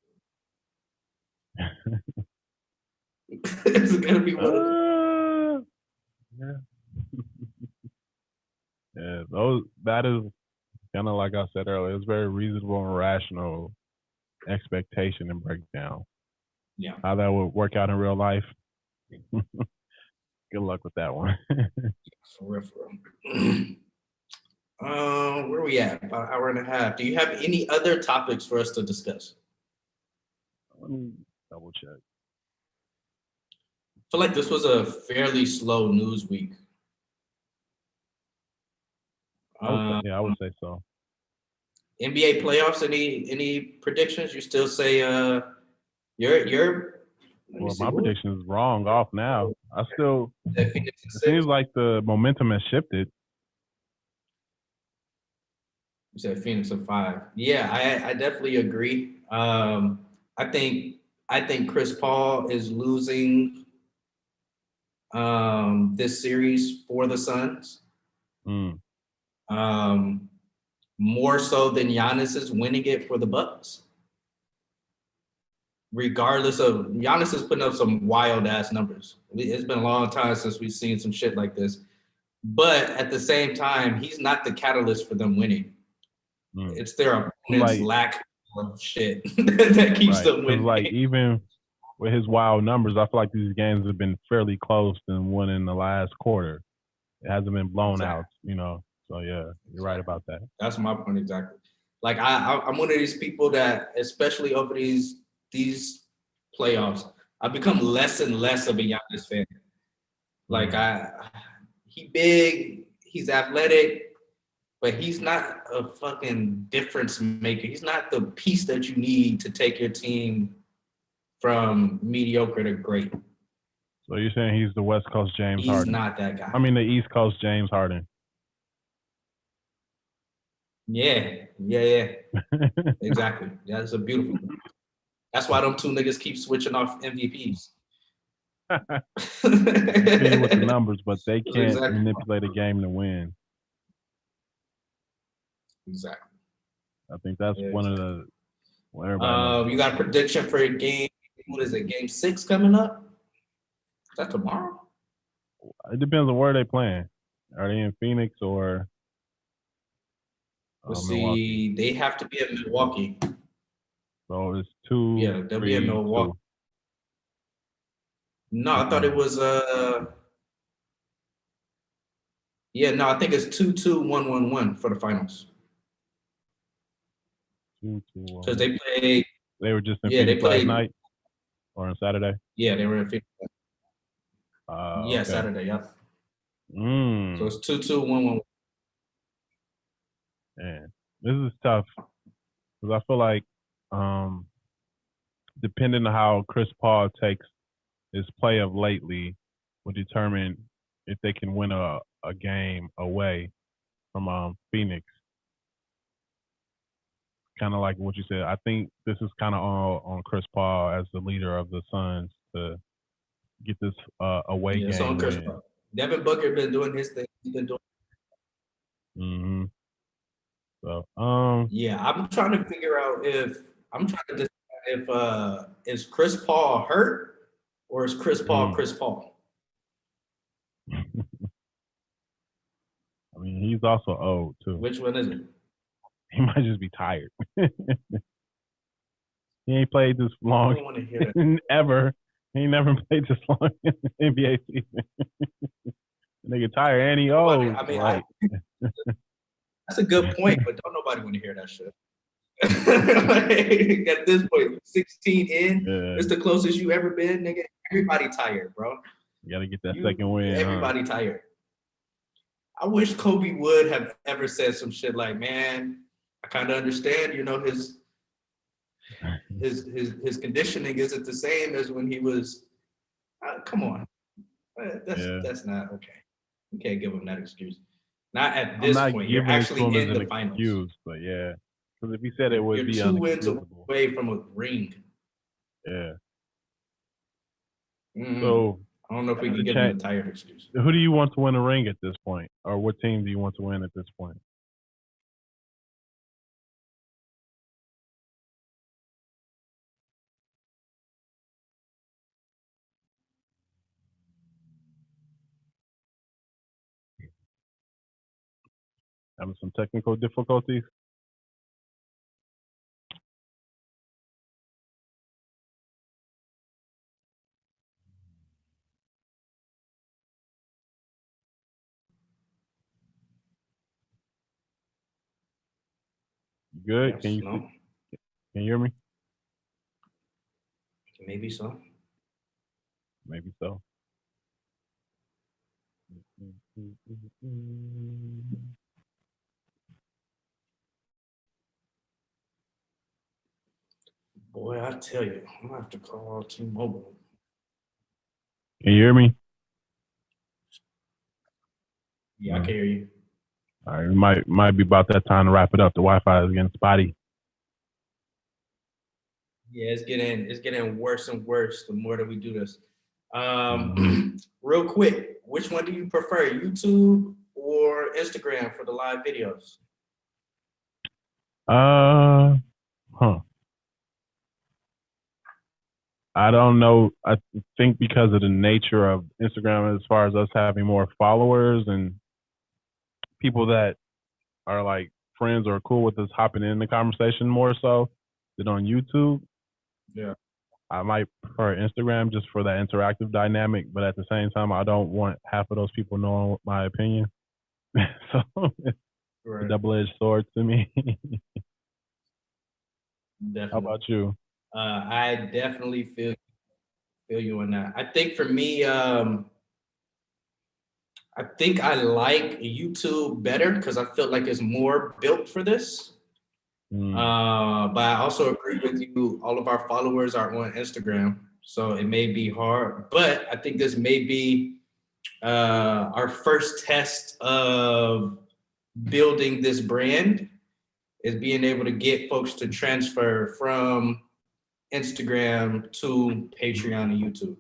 [SPEAKER 1] It's gonna be one of the
[SPEAKER 2] Yeah, that is kind of like I said earlier. It's very reasonable and rational expectation and breakdown.
[SPEAKER 1] Yeah.
[SPEAKER 2] How that would work out in real life. Good luck with that one.
[SPEAKER 1] For real. Where are we at? About an hour and a half. Do you have any other topics for us to discuss?
[SPEAKER 2] Let me double check.
[SPEAKER 1] I feel like this was a fairly slow news week.
[SPEAKER 2] I would say so.
[SPEAKER 1] NBA playoffs. Any predictions? You still say your
[SPEAKER 2] Well, my prediction is wrong off now. It seems like the momentum has shifted.
[SPEAKER 1] You said Phoenix of 5. Yeah, I definitely agree. I think Chris Paul is losing this series for the Suns. More so than Giannis is winning it for the Bucks. Regardless of Giannis is putting up some wild ass numbers. It's been a long time since we've seen some shit like this. But at the same time, he's not the catalyst for them winning. It's their opponent's lack of shit that keeps them winning.
[SPEAKER 2] Like even with his wild numbers, I feel like these games have been fairly close and won in the last quarter. It hasn't been blown out, you know. So yeah, you're right about that.
[SPEAKER 1] That's my point exactly. Like I'm one of these people that, especially over these playoffs, I've become less and less of a Giannis fan. Like he big, he's athletic, but he's not a fucking difference maker. He's not the piece that you need to take your team from mediocre to great.
[SPEAKER 2] So you're saying he's the West Coast James Harden?
[SPEAKER 1] He's not that guy.
[SPEAKER 2] I mean the East Coast James Harden.
[SPEAKER 1] Yeah. Exactly. That's a beautiful thing. That's why them two niggas keep switching off MVPs.
[SPEAKER 2] See with the numbers, but they can't manipulate a game to win.
[SPEAKER 1] Exactly.
[SPEAKER 2] I think that's one of the. Everybody
[SPEAKER 1] you got a prediction for a game? What is it? Game 6 coming up? Is that tomorrow?
[SPEAKER 2] It depends on where they're playing. Are they in Phoenix or?
[SPEAKER 1] Let's see. They have to be in Milwaukee.
[SPEAKER 2] So it's 2.
[SPEAKER 1] Yeah, they'll be in Milwaukee. 2. No, I thought it was yeah, no, I think it's 2-2-1-1-1 for the finals.
[SPEAKER 2] 2-2-1.
[SPEAKER 1] Because they played.
[SPEAKER 2] They were just in Phoenix last night or on Saturday.
[SPEAKER 1] Yeah, they were in Phoenix. Yeah,
[SPEAKER 2] okay.
[SPEAKER 1] Saturday. Yeah. So it's 2-2-1-1.
[SPEAKER 2] Man, this is tough because I feel like, depending on how Chris Paul takes his play of lately, will determine if they can win a game away from Phoenix. Kind of like what you said. I think this is kind of all on Chris Paul as the leader of the Suns to get this away game.
[SPEAKER 1] It's on Chris Paul. Devin Booker been doing his thing. He's been doing.
[SPEAKER 2] So
[SPEAKER 1] yeah, I'm trying to figure out if is Chris Paul hurt or is Chris Paul Chris Paul?
[SPEAKER 2] I mean, he's also old too.
[SPEAKER 1] Which one is it?
[SPEAKER 2] He might just be tired. He ain't played this long
[SPEAKER 1] I don't want to hear that.
[SPEAKER 2] ever. He never played this long in the NBA season. Nigga tired and he old.
[SPEAKER 1] I mean,
[SPEAKER 2] right.
[SPEAKER 1] That's a good point, but don't nobody want to hear that shit. Like, at this point, 16 in, it's the closest you ever been, nigga. Everybody tired, bro.
[SPEAKER 2] You gotta get that second win.
[SPEAKER 1] Everybody tired. I wish Kobe would have ever said some shit like, "Man, I kind of understand. You know, his conditioning isn't the same as when he was." Come on, that's not okay. You can't give him that excuse. Not at this point. You're actually in the finals.
[SPEAKER 2] Excuse, but yeah, because if he said it would be
[SPEAKER 1] 2 wins away from a ring.
[SPEAKER 2] Yeah.
[SPEAKER 1] Mm-hmm.
[SPEAKER 2] So
[SPEAKER 1] I don't know if we can give him a tired excuse.
[SPEAKER 2] Who do you want to win a ring at this point, or what team do you want to win at this point? Having some technical difficulties. Good.
[SPEAKER 1] Yes,
[SPEAKER 2] Can you hear me?
[SPEAKER 1] Maybe so.
[SPEAKER 2] Maybe so.
[SPEAKER 1] Boy, I tell you, I'm gonna have to call T-Mobile.
[SPEAKER 2] Can you hear me?
[SPEAKER 1] Yeah, I can hear you.
[SPEAKER 2] All right, it might be about that time to wrap it up. The Wi-Fi is getting spotty.
[SPEAKER 1] Yeah, it's getting worse and worse the more that we do this. Real quick, which one do you prefer, YouTube or Instagram for the live videos?
[SPEAKER 2] I don't know. I think because of the nature of Instagram, as far as us having more followers and people that are like friends or cool with us hopping in the conversation more so than on YouTube.
[SPEAKER 1] Yeah.
[SPEAKER 2] I might prefer Instagram just for that interactive dynamic, but at the same time, I don't want half of those people knowing my opinion. So it's a double-edged sword to me.
[SPEAKER 1] Definitely.
[SPEAKER 2] How about you?
[SPEAKER 1] I definitely feel you on that. I think for me, I think I like YouTube better because I feel like it's more built for this. But I also agree with you. All of our followers are on Instagram, so it may be hard. But I think this may be our first test of building this brand, is being able to get folks to transfer from Instagram to Patreon and YouTube.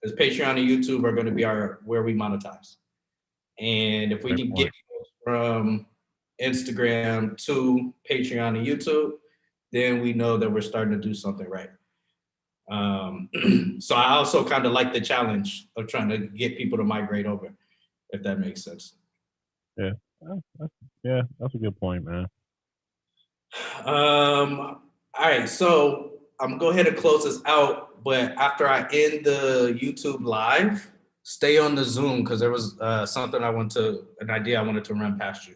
[SPEAKER 1] Because Patreon and YouTube are going to be where we monetize. And if we can get folks from Instagram to Patreon and YouTube, then we know that we're starting to do something right. So I also kind of like the challenge of trying to get people to migrate over, if that makes sense.
[SPEAKER 2] Yeah, that's a good point, man.
[SPEAKER 1] All right, so I'm gonna go ahead and close this out, but after I end the YouTube live, stay on the Zoom because there was an idea I wanted to run past you.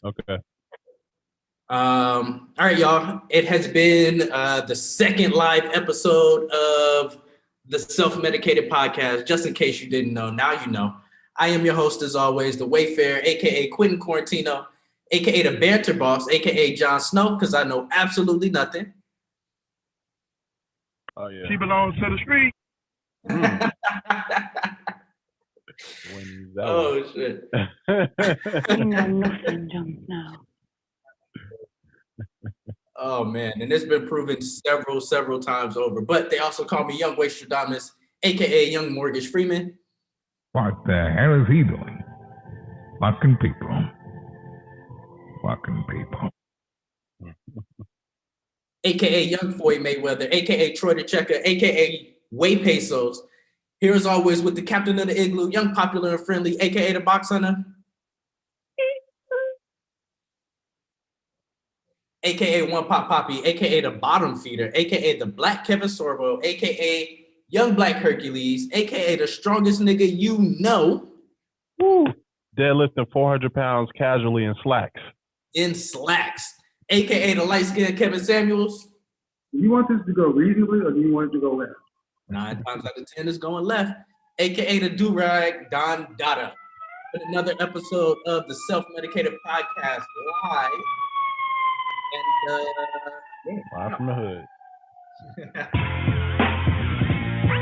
[SPEAKER 2] Okay.
[SPEAKER 1] All right, y'all. It has been the second live episode of the Self-Medicated podcast. Just in case you didn't know, now you know. I am your host, as always, the Wayfarer, aka Quentin Quarantino, aka the Banter Boss, aka Jon Snow, because I know absolutely nothing.
[SPEAKER 2] Oh yeah.
[SPEAKER 5] She belongs to the street.
[SPEAKER 1] Oh shit.
[SPEAKER 6] You know nothing, Jon Snow.
[SPEAKER 1] Oh man, and it's been proven several times over. But they also call me Young Wastradamus, aka Young Mortgage Freeman.
[SPEAKER 4] What the hell is he doing? Fucking people. Fucking people.
[SPEAKER 1] AKA Young Floyd Mayweather, AKA Troy the Checker, AKA Way Pesos. Here as always with the captain of the igloo, young, popular, and friendly, AKA the Box Hunter. AKA One Pop Poppy, AKA the Bottom Feeder, AKA the Black Kevin Sorbo, AKA Young Black Hercules, AKA the strongest nigga you know.
[SPEAKER 2] Woo. deadlifting 400 pounds casually in slacks.
[SPEAKER 1] In slacks, aka the light-skinned Kevin Samuels.
[SPEAKER 5] Do you want this to go reasonably or do you want it to go left?
[SPEAKER 1] 9 times out of 10 is going left, aka the do-rag Don Dada. With another episode of the Self-Medicated Podcast live. And
[SPEAKER 2] Live from the hood.